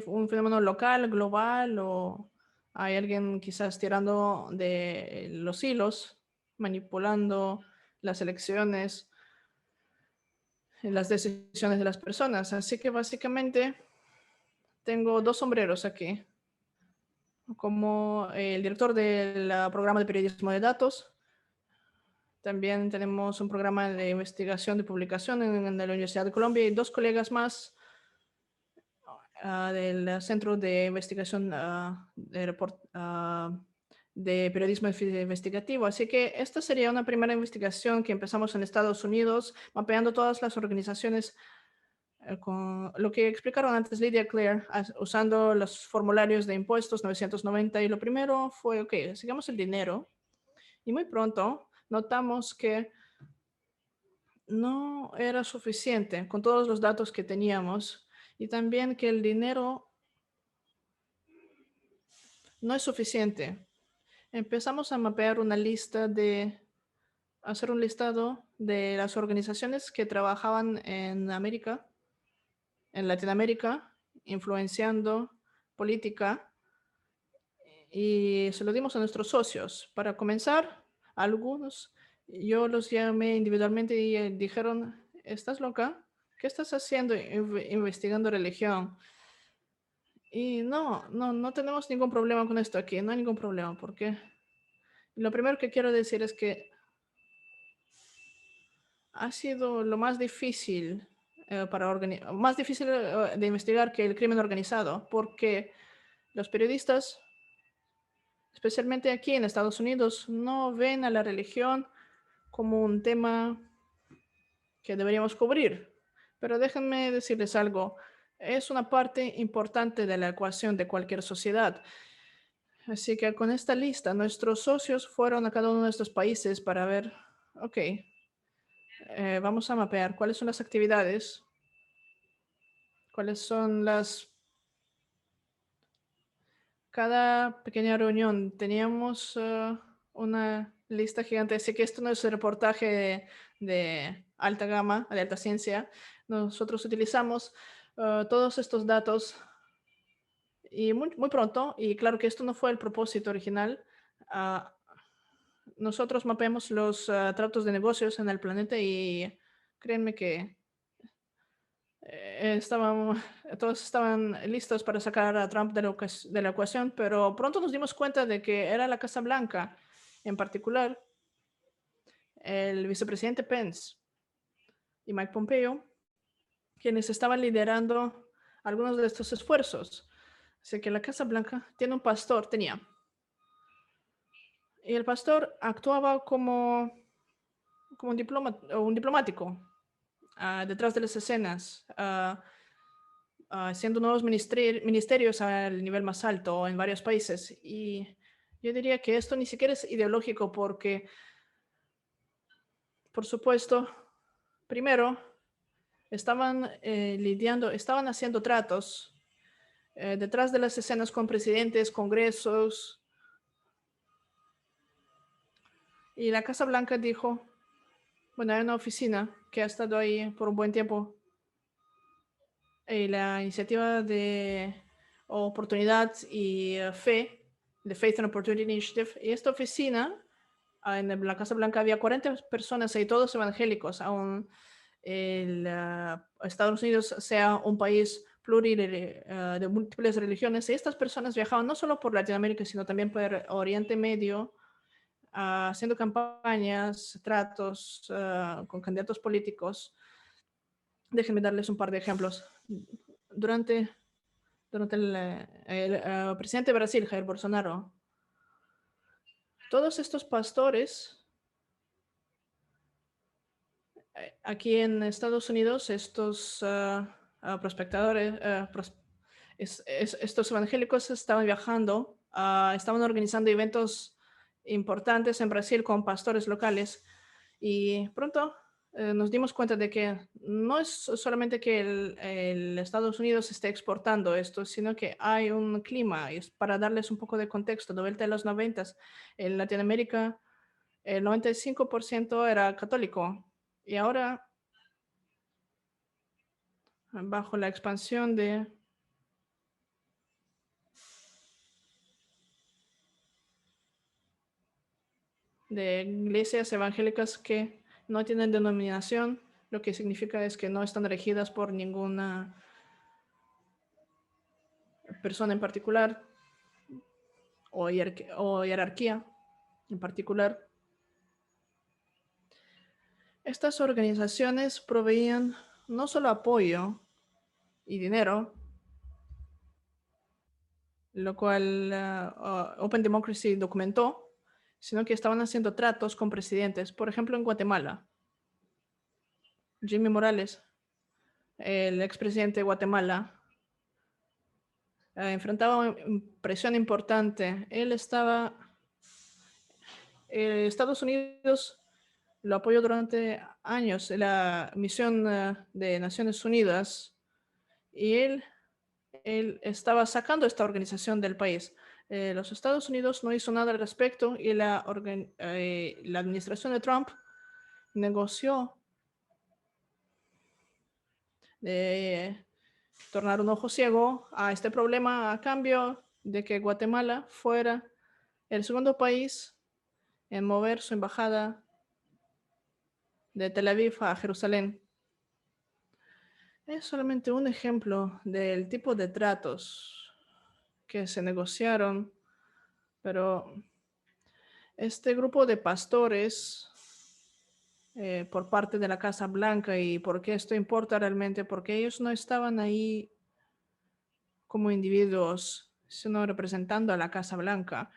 un fenómeno local, global, o hay alguien quizás tirando de los hilos, manipulando las elecciones. en las decisiones de las personas. Así que básicamente tengo dos sombreros aquí, como el director del programa de periodismo de datos. También tenemos un programa de investigación de publicación en la Universidad de Colombia y dos colegas más del Centro de Investigación de Periodismo Investigativo. Así que esta sería una primera investigación que empezamos en Estados Unidos, mapeando todas las organizaciones con lo que explicaron antes Lydia Claire, usando los formularios de impuestos 990. Y lo primero fue, ok, sigamos el dinero. Y muy pronto notamos que no era suficiente con todos los datos que teníamos y también que el dinero no es suficiente. Empezamos a mapear una lista hacer un listado de las organizaciones que trabajaban en América, en Latinoamérica, influenciando política y se lo dimos a nuestros socios. Para comenzar, algunos, yo los llamé individualmente y dijeron, ¿estás loca? ¿Qué estás haciendo investigando religión? Y no tenemos ningún problema con esto aquí, no hay ningún problema, porque lo primero que quiero decir es que ha sido lo más difícil más difícil de investigar que el crimen organizado, porque los periodistas, especialmente aquí en Estados Unidos, no ven a la religión como un tema que deberíamos cubrir. Pero déjenme decirles algo, es una parte importante de la ecuación de cualquier sociedad. Así que con esta lista, nuestros socios fueron a cada uno de estos países para ver, ok, vamos a mapear cuáles son las actividades, cuáles son cada pequeña reunión. Teníamos una lista gigante, así que esto no es un reportaje de alta gama, de alta ciencia. Nosotros utilizamos todos estos datos y muy pronto, y claro que esto no fue el propósito original, ah, nosotros mapeamos los tratos de negocios en el planeta y créanme que todos estaban listos para sacar a Trump de la ecuación, pero pronto nos dimos cuenta de que era la Casa Blanca, en particular el vicepresidente Pence y Mike Pompeo, quienes estaban liderando algunos de estos esfuerzos. Así que la Casa Blanca tiene un pastor, tenía, y el pastor actuaba como un diplomático detrás de las escenas, haciendo nuevos ministerios al nivel más alto en varios países. Y yo diría que esto ni siquiera es ideológico porque, por supuesto, primero, estaban haciendo tratos detrás de las escenas con presidentes, congresos, y la Casa Blanca dijo, bueno, hay una oficina que ha estado ahí por un buen tiempo, y la iniciativa de oportunidad y fe, de Faith and Opportunity Initiative, y esta oficina, en la Casa Blanca había 40 personas y todos evangélicos, aún Estados Unidos sea un país plural de múltiples religiones, y estas personas viajaban no solo por Latinoamérica, sino también por Oriente Medio, haciendo campañas, tratos con candidatos políticos. Déjenme darles un par de ejemplos. Durante, durante el presidente de Brasil, Jair Bolsonaro, todos estos pastores aquí en Estados Unidos, estos prospectadores, estos evangélicos estaban viajando, estaban organizando eventos importantes en Brasil con pastores locales y pronto nos dimos cuenta de que no es solamente que el Estados Unidos esté exportando esto, sino que hay un clima, y es para darles un poco de contexto, de vuelta a los 90, en Latinoamérica el 95% era católico y ahora, bajo la expansión de iglesias evangélicas que no tienen denominación, lo que significa es que no están regidas por ninguna persona en particular o jerarquía en particular. Estas organizaciones proveían no solo apoyo y dinero, lo cual Open Democracy documentó, sino que estaban haciendo tratos con presidentes. Por ejemplo, en Guatemala, Jimmy Morales, el expresidente de Guatemala, enfrentaba una presión importante. Estados Unidos lo apoyó durante años en la misión de Naciones Unidas y él estaba sacando esta organización del país. Los Estados Unidos no hizo nada al respecto y la administración de Trump negoció de tornar un ojo ciego a este problema a cambio de que Guatemala fuera el segundo país en mover su embajada de Tel Aviv a Jerusalén. Es solamente un ejemplo del tipo de tratos que se negociaron, pero este grupo de pastores por parte de la Casa Blanca, y por qué esto importa realmente, porque ellos no estaban ahí como individuos, sino representando a la Casa Blanca.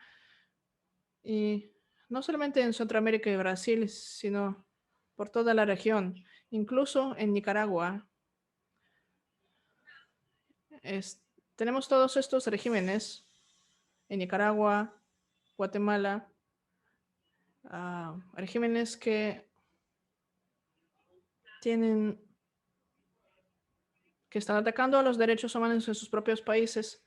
Y no solamente en Centroamérica y Brasil, sino por toda la región, incluso en Nicaragua. Tenemos todos estos regímenes en Nicaragua, Guatemala, regímenes que están atacando a los derechos humanos en sus propios países,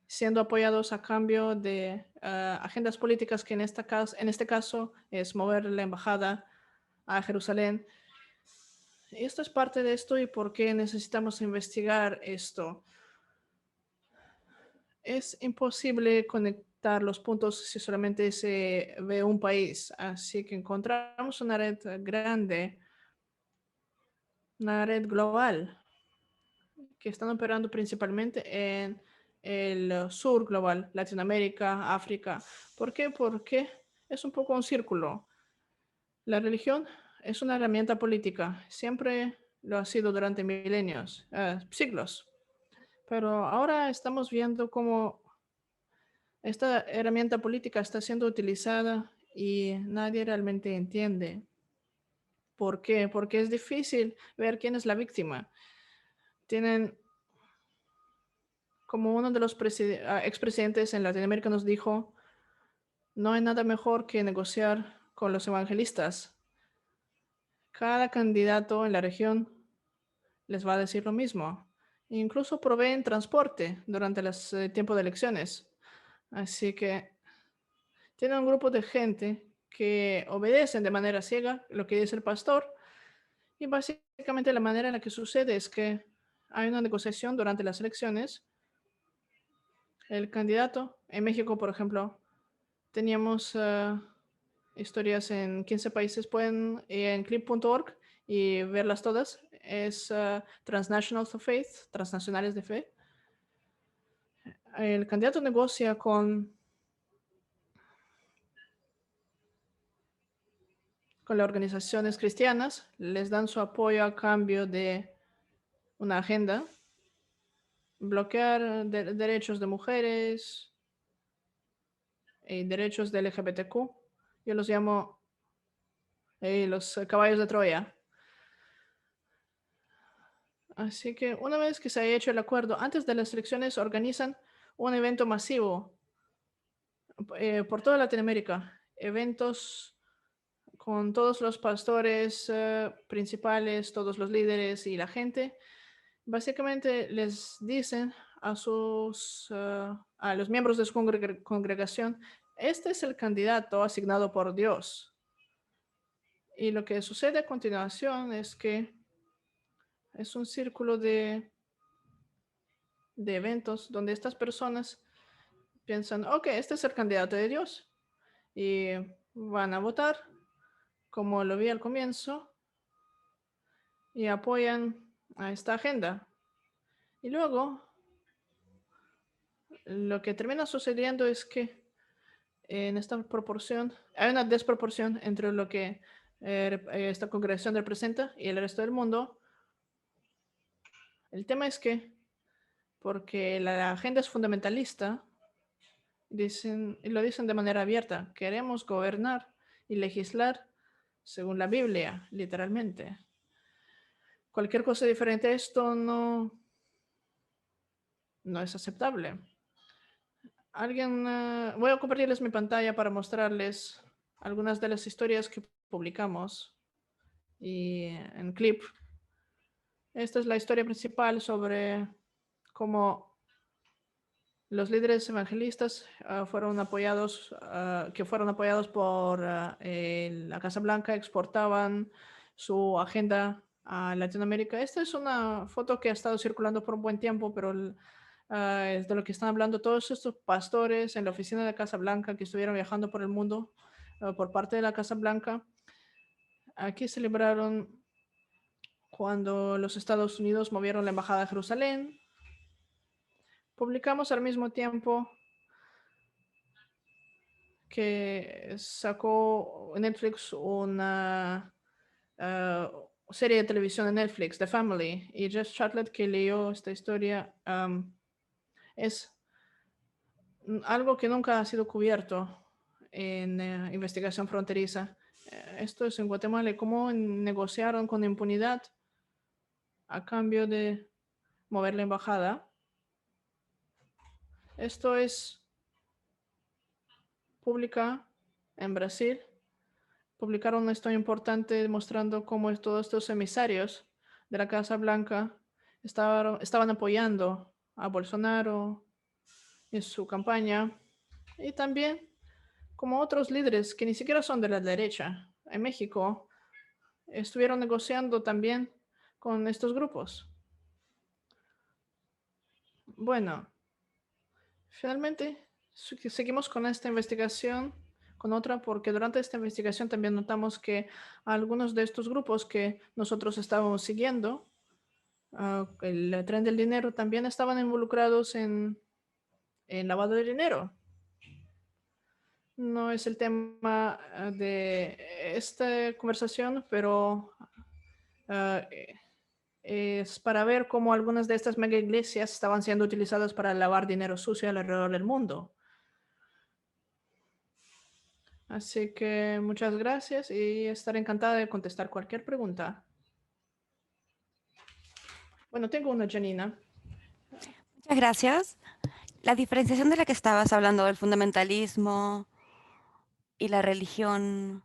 siendo apoyados a cambio de agendas políticas que en este caso es mover la embajada a Jerusalén. Y esto es parte de esto y por qué necesitamos investigar esto. Es imposible conectar los puntos si solamente se ve un país, así que encontramos una red grande, una red global, que están operando principalmente en el sur global, Latinoamérica, África. ¿Por qué? Porque es un poco un círculo. La religión es una herramienta política, siempre lo ha sido durante milenios, siglos. Pero ahora estamos viendo cómo esta herramienta política está siendo utilizada y nadie realmente entiende. ¿Por qué? Porque es difícil ver quién es la víctima. Tienen, como uno de los expresidentes en Latinoamérica nos dijo, no hay nada mejor que negociar con los evangelistas. Cada candidato en la región les va a decir lo mismo. Incluso proveen transporte durante los tiempos de elecciones. Así que tienen un grupo de gente que obedecen de manera ciega lo que dice el pastor. Y básicamente la manera en la que sucede es que hay una negociación durante las elecciones. El candidato, en México, por ejemplo, teníamos historias en 15 países. Pueden ir en clip.org y verlas todas. Es Transnationals of Faith, transnacionales de fe. El candidato negocia con las organizaciones cristianas, les dan su apoyo a cambio de una agenda, bloquear derechos de mujeres y derechos de LGBTQ. Yo los llamo los caballos de Troya. Así que una vez que se haya hecho el acuerdo, antes de las elecciones organizan un evento masivo por toda Latinoamérica, eventos con todos los pastores principales, todos los líderes y la gente. Básicamente les dicen a los miembros de su congregación, este es el candidato asignado por Dios. Y lo que sucede a continuación es que es un círculo de eventos donde estas personas piensan, ok, este es el candidato de Dios. Y van a votar, como lo vi al comienzo. y apoyan a esta agenda. Y luego, lo que termina sucediendo es que en esta proporción, hay una desproporción entre lo que esta congregación representa y el resto del mundo. El tema es que, porque la agenda es fundamentalista, dicen, y lo dicen de manera abierta, queremos gobernar y legislar según la Biblia, literalmente. Cualquier cosa diferente a esto no es aceptable. Voy a compartirles mi pantalla para mostrarles algunas de las historias que publicamos y en clip. Esta es la historia principal sobre cómo los líderes evangelistas que fueron apoyados por la Casa Blanca, exportaban su agenda a Latinoamérica. Esta es una foto que ha estado circulando por un buen tiempo, pero es de lo que están hablando todos estos pastores en la oficina de Casa Blanca que estuvieron viajando por el mundo por parte de la Casa Blanca. Aquí celebraron cuando los Estados Unidos movieron la embajada a Jerusalén. Publicamos al mismo tiempo que sacó Netflix una serie de televisión en Netflix, The Family, y Jeff Chatlet, que leyó esta historia, es algo que nunca ha sido cubierto en investigación fronteriza. Esto es en Guatemala, y cómo negociaron con impunidad a cambio de mover la embajada. Esto es pública en Brasil. Publicaron una historia importante mostrando cómo todos estos emisarios de la Casa Blanca estaban apoyando a Bolsonaro en su campaña, y también como otros líderes que ni siquiera son de la derecha en México estuvieron negociando también con estos grupos. Bueno, finalmente seguimos con esta investigación, con otra, porque durante esta investigación también notamos que algunos de estos grupos que nosotros estábamos siguiendo, el tren del dinero, también estaban involucrados en lavado de dinero. No es el tema de esta conversación, pero ah, es para ver cómo algunas de estas mega iglesias estaban siendo utilizadas para lavar dinero sucio alrededor del mundo. Así que muchas gracias y estaré encantada de contestar cualquier pregunta. Bueno, tengo una, Janina.
Muchas gracias. La diferenciación de la que estabas hablando del fundamentalismo y la religión,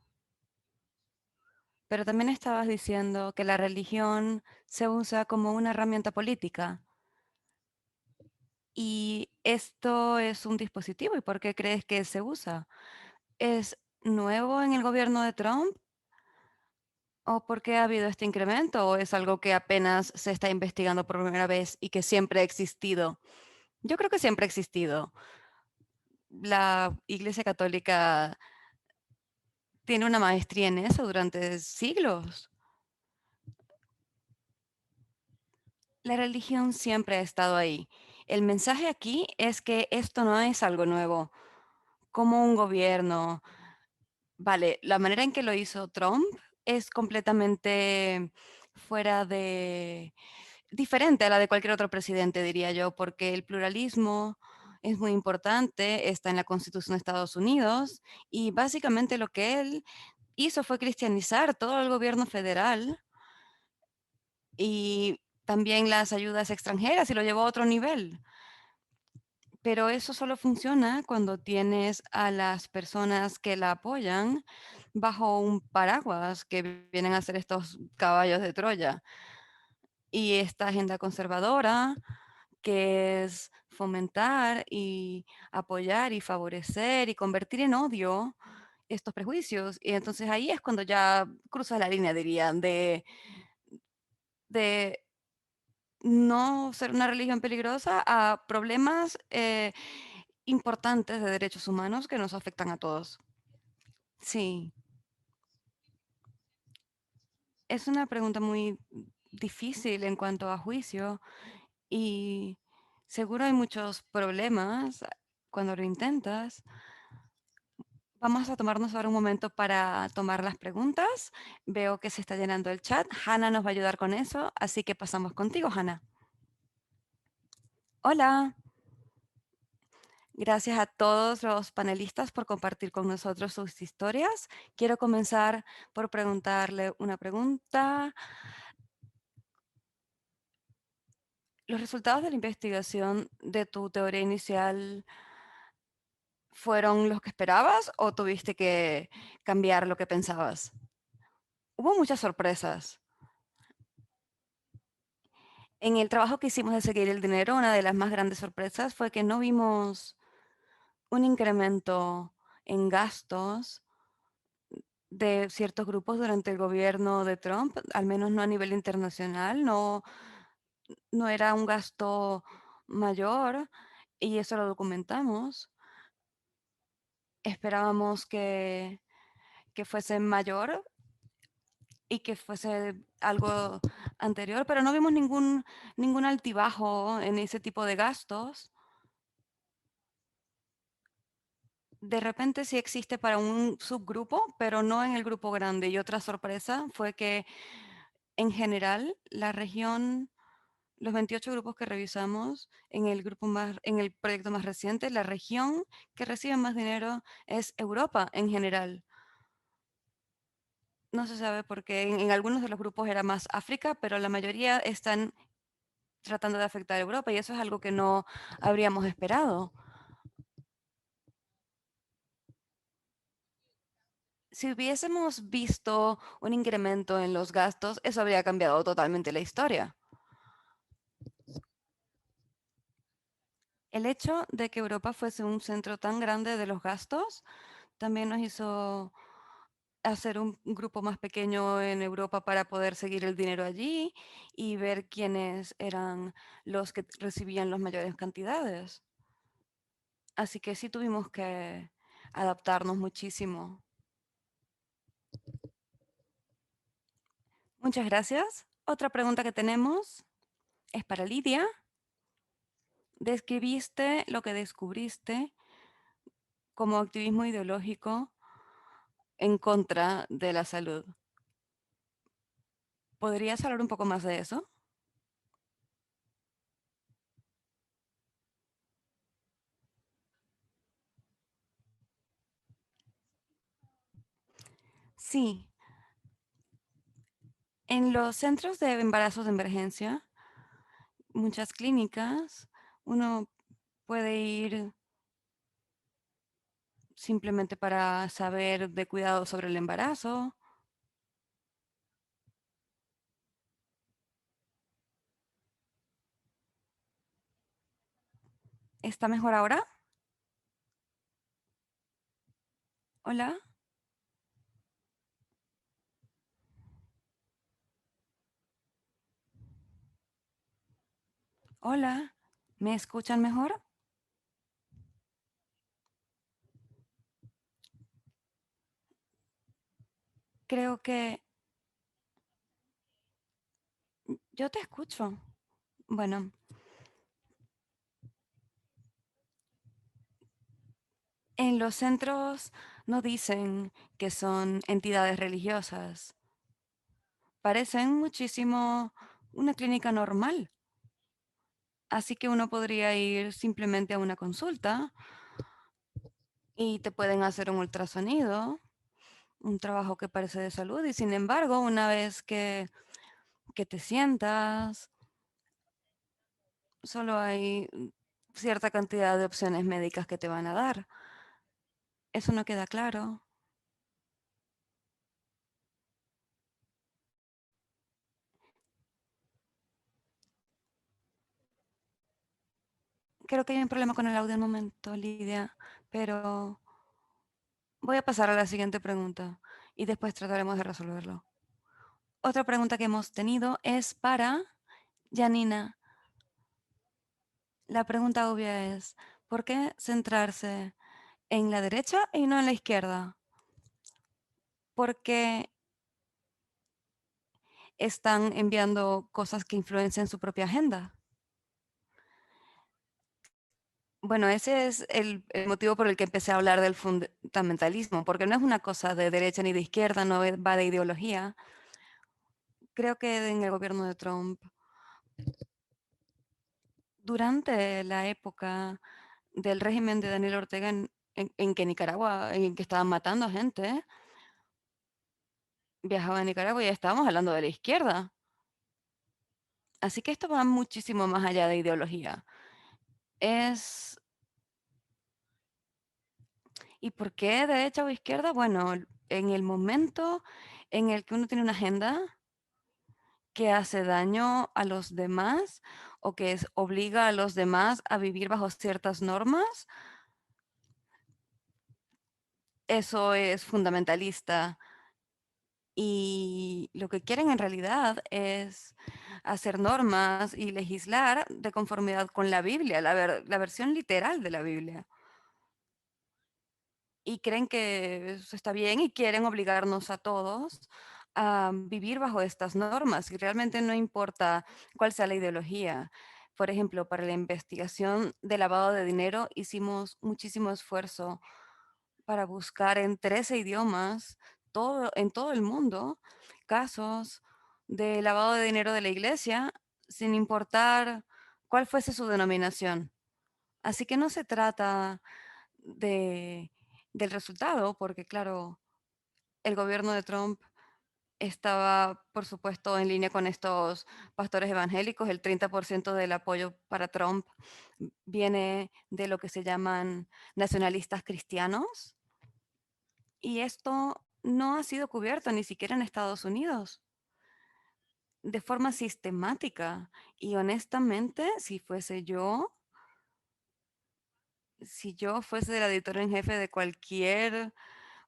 pero también estabas diciendo que la religión se usa como una herramienta política. Y esto es un dispositivo. ¿Y por qué crees que se usa? ¿Es nuevo en el gobierno de Trump? ¿O por qué ha habido este incremento? ¿O es algo que apenas se está investigando por primera vez y que siempre ha existido? Yo creo que siempre ha existido. La Iglesia Católica tiene una maestría en eso durante siglos. La religión siempre ha estado ahí. El mensaje aquí es que esto no es algo nuevo, como un gobierno. Vale, la manera en que lo hizo Trump es completamente fuera de diferente a la de cualquier otro presidente, diría yo, porque el pluralismo es muy importante, está en la Constitución de Estados Unidos y básicamente lo que él hizo fue cristianizar todo el gobierno federal y también las ayudas extranjeras y lo llevó a otro nivel. Pero eso solo funciona cuando tienes a las personas que la apoyan bajo un paraguas que vienen a ser estos caballos de Troya. Y esta agenda conservadora, que es fomentar y apoyar y favorecer y convertir en odio estos prejuicios. Y entonces ahí es cuando ya cruzas la línea, dirían, de no ser una religión peligrosa a problemas importantes de derechos humanos que nos afectan a todos. Sí, es una pregunta muy difícil en cuanto a juicio y seguro hay muchos problemas cuando lo intentas. Vamos a tomarnos ahora un momento para tomar las preguntas. Veo que se está llenando el chat. Hannah nos va a ayudar con eso, así que pasamos contigo, Hannah. Hola. Gracias a todos los panelistas por compartir con nosotros sus historias. Quiero comenzar por preguntarle una pregunta. ¿Los resultados de la investigación de tu teoría inicial fueron los que esperabas o tuviste que cambiar lo que pensabas? Hubo muchas sorpresas. En el trabajo que hicimos de seguir el dinero, una de las más grandes sorpresas fue que no vimos un incremento en gastos de ciertos grupos durante el gobierno de Trump, al menos no a nivel internacional, no era un gasto mayor y eso lo documentamos. Esperábamos que fuese mayor y que fuese algo anterior, pero no vimos ningún altibajo en ese tipo de gastos. De repente sí existe para un subgrupo, pero no en el grupo grande. Y otra sorpresa fue que en general la región, los 28 grupos que revisamos en el proyecto más reciente, la región que recibe más dinero es Europa en general. No se sabe por qué en algunos de los grupos era más África, pero la mayoría están tratando de afectar a Europa y eso es algo que no habríamos esperado. Si hubiésemos visto un incremento en los gastos, eso habría cambiado totalmente la historia. El hecho de que Europa fuese un centro tan grande de los gastos también nos hizo hacer un grupo más pequeño en Europa para poder seguir el dinero allí y ver quiénes eran los que recibían las mayores cantidades. Así que sí tuvimos que adaptarnos muchísimo. Muchas gracias. Otra pregunta que tenemos es para Lidia. Describiste lo que descubriste como activismo ideológico en contra de la salud. ¿Podrías hablar un poco más de eso? Sí. En los centros de embarazos de emergencia, muchas clínicas, uno puede ir simplemente para saber de cuidado sobre el embarazo. ¿Está mejor ahora? Hola. Hola. ¿Me escuchan mejor? Creo que yo te escucho. Bueno, en los centros no dicen que son entidades religiosas. Parecen muchísimo una clínica normal. Así que uno podría ir simplemente a una consulta y te pueden hacer un ultrasonido, un trabajo que parece de salud. Y sin embargo, una vez que te sientas, solo hay cierta cantidad de opciones médicas que te van a dar. Eso no queda claro. Creo que hay un problema con el audio un momento, Lidia, pero voy a pasar a la siguiente pregunta y después trataremos de resolverlo. Otra pregunta que hemos tenido es para Janina. La pregunta obvia es, ¿por qué centrarse en la derecha y no en la izquierda? Porque están enviando cosas que influencian su propia agenda. Bueno, ese es el motivo por el que empecé a hablar del fundamentalismo, porque no es una cosa de derecha ni de izquierda, no va de ideología. Creo que en el gobierno de Trump, durante la época del régimen de Daniel Ortega en que Nicaragua, en que estaban matando a gente, viajaba a Nicaragua y ya estábamos hablando de la izquierda. Así que esto va muchísimo más allá de ideología. Es, ¿Y por qué derecha o izquierda? Bueno, en el momento en el que uno tiene una agenda que hace daño a los demás o que obliga a los demás a vivir bajo ciertas normas, eso es fundamentalista. Y lo que quieren en realidad es hacer normas y legislar de conformidad con la Biblia, la versión literal de la Biblia. Y creen que eso está bien y quieren obligarnos a todos a vivir bajo estas normas. Y realmente no importa cuál sea la ideología. Por ejemplo, para la investigación de lavado de dinero hicimos muchísimo esfuerzo para buscar en 13 idiomas en todo el mundo casos de lavado de dinero de la iglesia, sin importar cuál fuese su denominación. Así que no se trata de, del resultado, porque claro, el gobierno de Trump estaba, por supuesto, en línea con estos pastores evangélicos. El 30% del apoyo para Trump viene de lo que se llaman nacionalistas cristianos. Y esto no ha sido cubierto ni siquiera en Estados Unidos de forma sistemática. Y honestamente, si yo fuese la editora en jefe de cualquier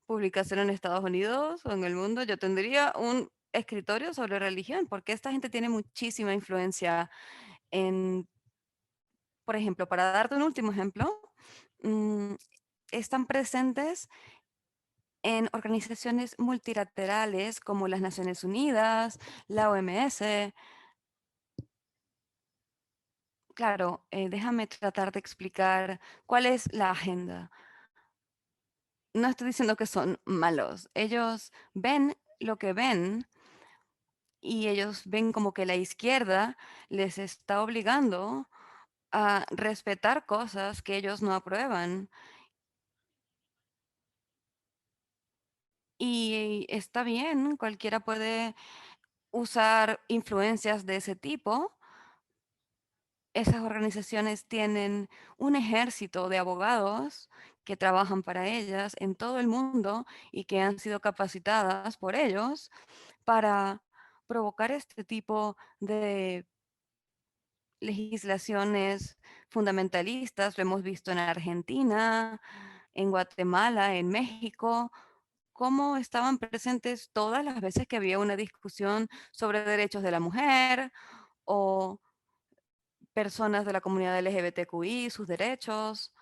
publicación en Estados Unidos o en el mundo, yo tendría un escritorio sobre religión, porque esta gente tiene muchísima influencia en, por ejemplo, para darte un último ejemplo, mm, están presentes en organizaciones multilaterales como las Naciones Unidas, la OMS. Claro, déjame tratar de explicar cuál es la agenda. No estoy diciendo que son malos. Ellos ven lo que ven y ellos ven como que la izquierda les está obligando a respetar cosas que ellos no aprueban. Y está bien, cualquiera puede usar influencias de ese tipo. Esas organizaciones tienen un ejército de abogados que trabajan para ellas en todo el mundo y que han sido capacitadas por ellos para provocar este tipo de legislaciones fundamentalistas. Lo hemos visto en Argentina, en Guatemala, en México, cómo estaban presentes todas las veces que había una discusión sobre derechos de la mujer o personas de la comunidad LGBTQI, sus derechos,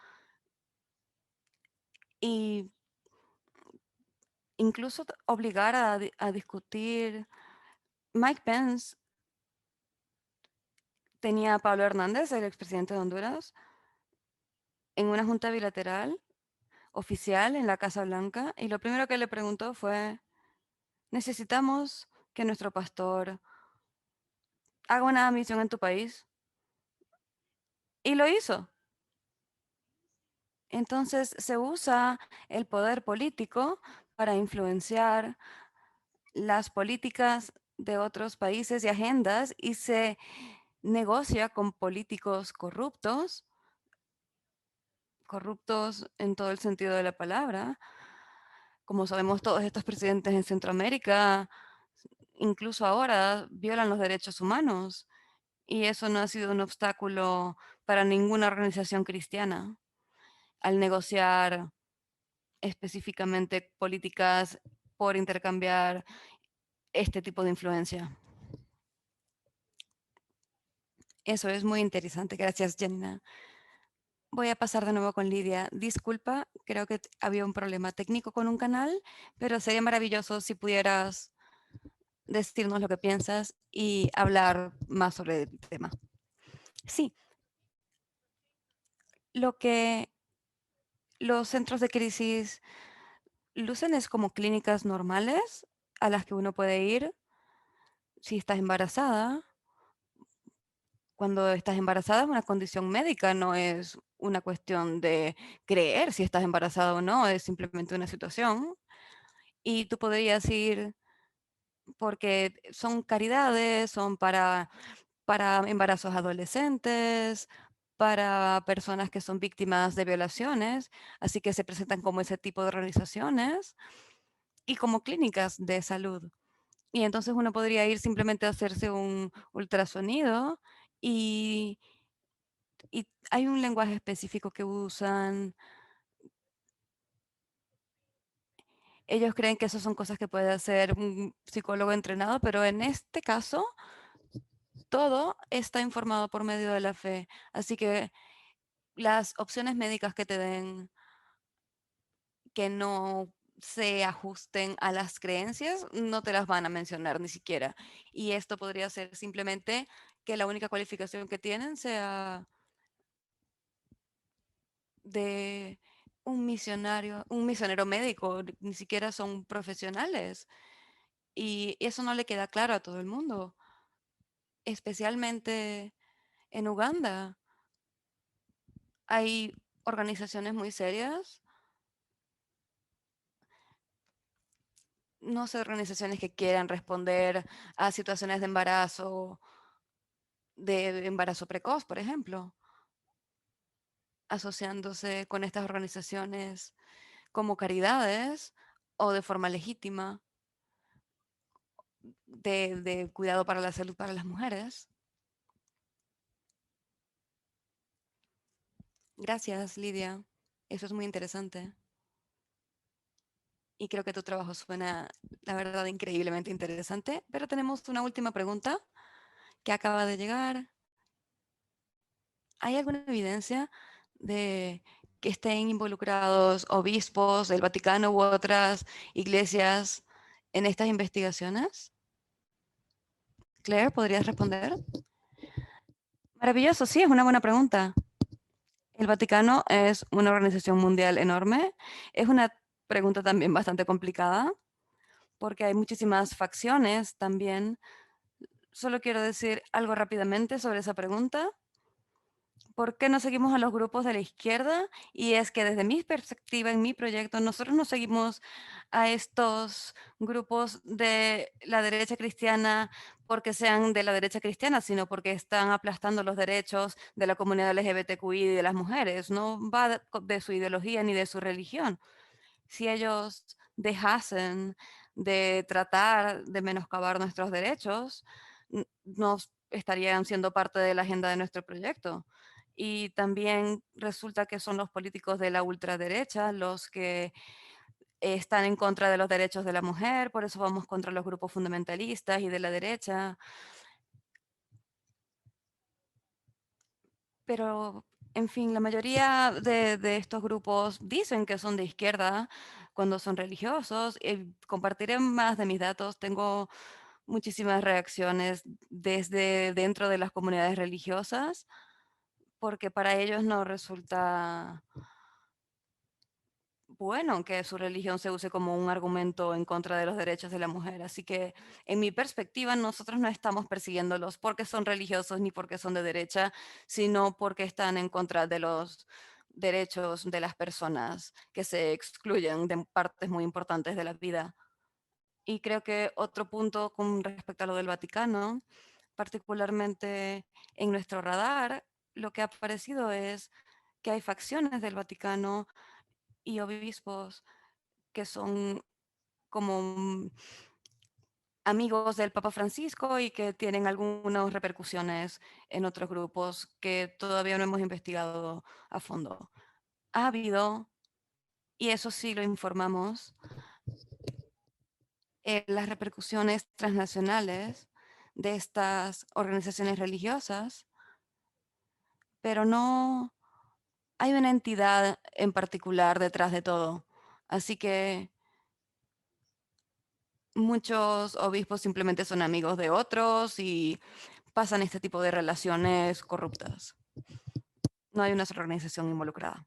y incluso obligar a discutir. Mike Pence tenía a Pablo Hernández, el expresidente de Honduras, en una junta bilateral oficial en la Casa Blanca, y lo primero que le preguntó fue, necesitamos que nuestro pastor haga una misión en tu país, y lo hizo. Entonces se usa el poder político para influenciar las políticas de otros países y agendas y se negocia con políticos corruptos, corruptos en todo el sentido de la palabra. Como sabemos, todos estos presidentes en Centroamérica, incluso ahora, violan los derechos humanos y eso no ha sido un obstáculo para ninguna organización cristiana al negociar específicamente políticas por intercambiar este tipo de influencia. Eso es muy interesante. Gracias, Janina. Voy a pasar de nuevo con Lidia. Disculpa, creo que había un problema técnico con un canal, pero sería maravilloso si pudieras decirnos lo que piensas y hablar más sobre el tema. Sí, lo que los centros de crisis lucen es como clínicas normales a las que uno puede ir si estás embarazada. Cuando estás embarazada es una condición médica, no es una cuestión de creer si estás embarazada o no, es simplemente una situación. Y tú podrías ir porque son caridades, son para embarazos adolescentes, para personas que son víctimas de violaciones, así que se presentan como ese tipo de organizaciones y como clínicas de salud. Y entonces uno podría ir simplemente a hacerse un ultrasonido y, y hay un lenguaje específico que usan. Ellos creen que eso son cosas que puede hacer un psicólogo entrenado, pero en este caso todo está informado por medio de la fe. Así que las opciones médicas que te den que no se ajusten a las creencias, no te las van a mencionar ni siquiera. Y esto podría ser simplemente que la única cualificación que tienen sea de un misionero médico, ni siquiera son profesionales. Y eso no le queda claro a todo el mundo, especialmente en Uganda. Hay organizaciones muy serias, no sé, organizaciones que quieran responder a situaciones de embarazo precoz, por ejemplo, asociándose con estas organizaciones como caridades o de forma legítima de cuidado para la salud para las mujeres. Gracias, Lidia. Eso es muy interesante. Y creo que tu trabajo suena, la verdad, increíblemente interesante. Pero tenemos una última pregunta que acaba de llegar. ¿Hay alguna evidencia de que estén involucrados obispos del Vaticano u otras iglesias en estas investigaciones? Claire, ¿podrías responder? Maravilloso, sí, es una buena pregunta. El Vaticano es una organización mundial enorme. Es una pregunta también bastante complicada porque hay muchísimas facciones también. Solo quiero decir algo rápidamente sobre esa pregunta. ¿Por qué no seguimos a los grupos de la izquierda? Y es que desde mi perspectiva, en mi proyecto, nosotros no seguimos a estos grupos de la derecha cristiana porque sean de la derecha cristiana, sino porque están aplastando los derechos de la comunidad LGBTQI y de las mujeres. No va de su ideología ni de su religión. Si ellos dejasen de tratar de menoscabar nuestros derechos, no estarían siendo parte de la agenda de nuestro proyecto. Y también resulta que son los políticos de la ultraderecha los que están en contra de los derechos de la mujer, por eso vamos contra los grupos fundamentalistas y de la derecha. Pero, en fin, la mayoría de estos grupos dicen que son de izquierda cuando son religiosos. Compartiré más de mis datos. Tengo muchísimas reacciones desde dentro de las comunidades religiosas, porque para ellos no resulta bueno que su religión se use como un argumento en contra de los derechos de la mujer. Así que, en mi perspectiva, nosotros no estamos persiguiéndolos porque son religiosos ni porque son de derecha, sino porque están en contra de los derechos de las personas que se excluyen de partes muy importantes de la vida. Y creo que otro punto con respecto a lo del Vaticano, particularmente en nuestro radar, lo que ha aparecido es que hay facciones del Vaticano y obispos que son como amigos del Papa Francisco y que tienen algunas repercusiones en otros grupos que todavía no hemos investigado a fondo. Ha habido, y eso sí lo informamos, las repercusiones transnacionales de estas organizaciones religiosas, pero no hay una entidad en particular detrás de todo. Así que Muchos obispos simplemente son amigos de otros y pasan este tipo de relaciones corruptas. No hay una sola organización involucrada.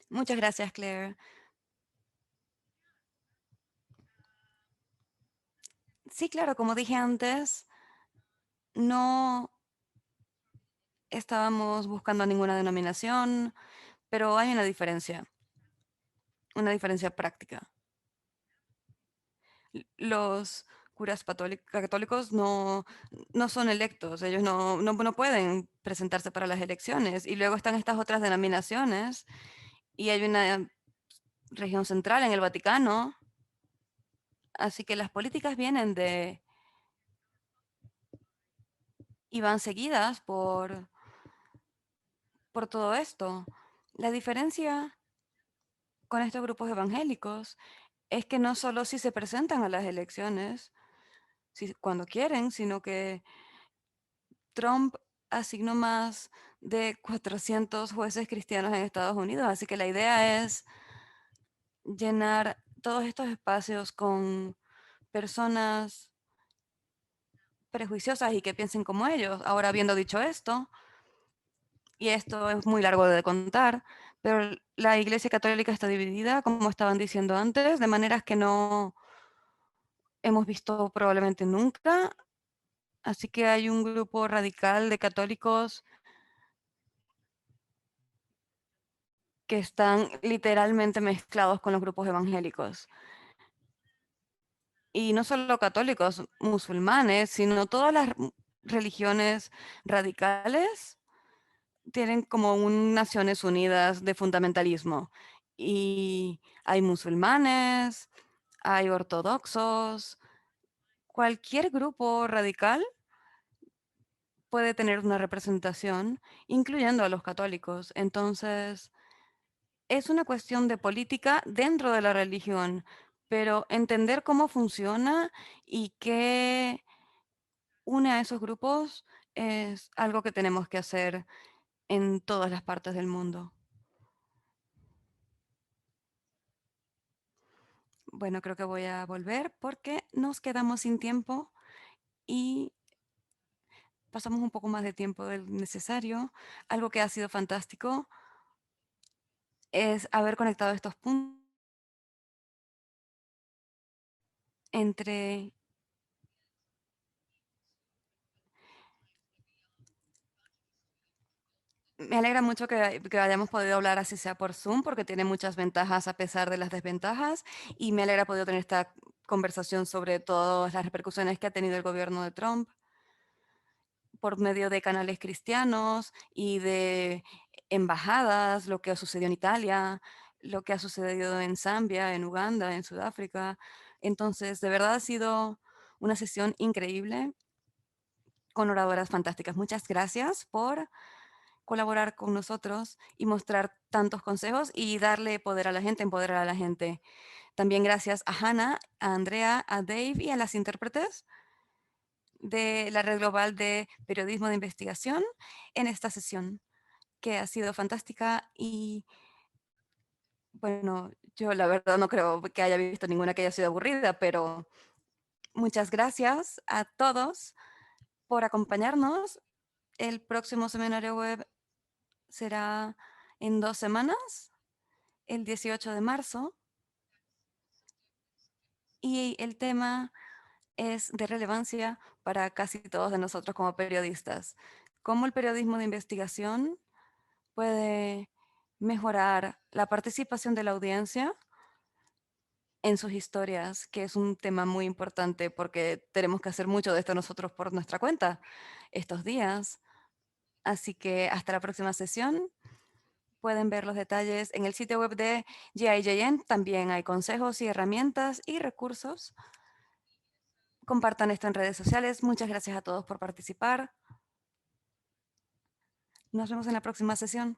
Muchas gracias, Claire. Sí, claro, como dije antes, no estábamos buscando ninguna denominación, pero hay una diferencia práctica. Los curas católicos no son electos, ellos no pueden presentarse para las elecciones. Y luego están estas otras denominaciones y hay una región central en el Vaticano. Así que las políticas vienen y van seguidas por todo esto. La diferencia con estos grupos evangélicos es que no solo si se presentan a las elecciones, cuando quieren, sino que Trump asignó más de 400 jueces cristianos en Estados Unidos. Así que la idea es llenar todos estos espacios con personas prejuiciosas y que piensen como ellos. Ahora, habiendo dicho esto, y esto es muy largo de contar, pero la Iglesia Católica está dividida, como estaban diciendo antes, de maneras que no hemos visto probablemente nunca. Así que hay un grupo radical de católicos que están literalmente mezclados con los grupos evangélicos. Y no solo católicos, musulmanes, sino todas las religiones radicales tienen como un Naciones Unidas de fundamentalismo. Y hay musulmanes, hay ortodoxos, cualquier grupo radical puede tener una representación, incluyendo a los católicos. Entonces, es una cuestión de política dentro de la religión, pero entender cómo funciona y qué une a esos grupos es algo que tenemos que hacer en todas las partes del mundo. Bueno, creo que voy a volver porque nos quedamos sin tiempo y pasamos un poco más de tiempo del necesario. Algo que ha sido fantástico es haber conectado estos puntos entre... Me alegra mucho que hayamos podido hablar así sea por Zoom, porque tiene muchas ventajas a pesar de las desventajas, y me alegra poder tener esta conversación sobre todas las repercusiones que ha tenido el gobierno de Trump por medio de canales cristianos y de embajadas, lo que ha sucedido en Italia, lo que ha sucedido en Zambia, en Uganda, en Sudáfrica. Entonces, de verdad ha sido una sesión increíble con oradoras fantásticas. Muchas gracias por colaborar con nosotros y mostrar tantos consejos y darle poder a la gente, empoderar a la gente. También gracias a Hannah, a Andrea, a Dave y a las intérpretes de la Red Global de Periodismo de Investigación en esta sesión, que ha sido fantástica y, bueno, yo la verdad no creo que haya visto ninguna que haya sido aburrida, pero muchas gracias a todos por acompañarnos. El próximo seminario web será en 2 semanas, el 18 de marzo, y el tema es de relevancia para casi todos de nosotros como periodistas. Cómo el periodismo de investigación puede mejorar la participación de la audiencia en sus historias, que es un tema muy importante porque tenemos que hacer mucho de esto nosotros por nuestra cuenta estos días. Así que hasta la próxima sesión. Pueden ver los detalles en el sitio web de GIJN. También hay consejos y herramientas y recursos. Compartan esto en redes sociales. Muchas gracias a todos por participar. Nos vemos en la próxima sesión.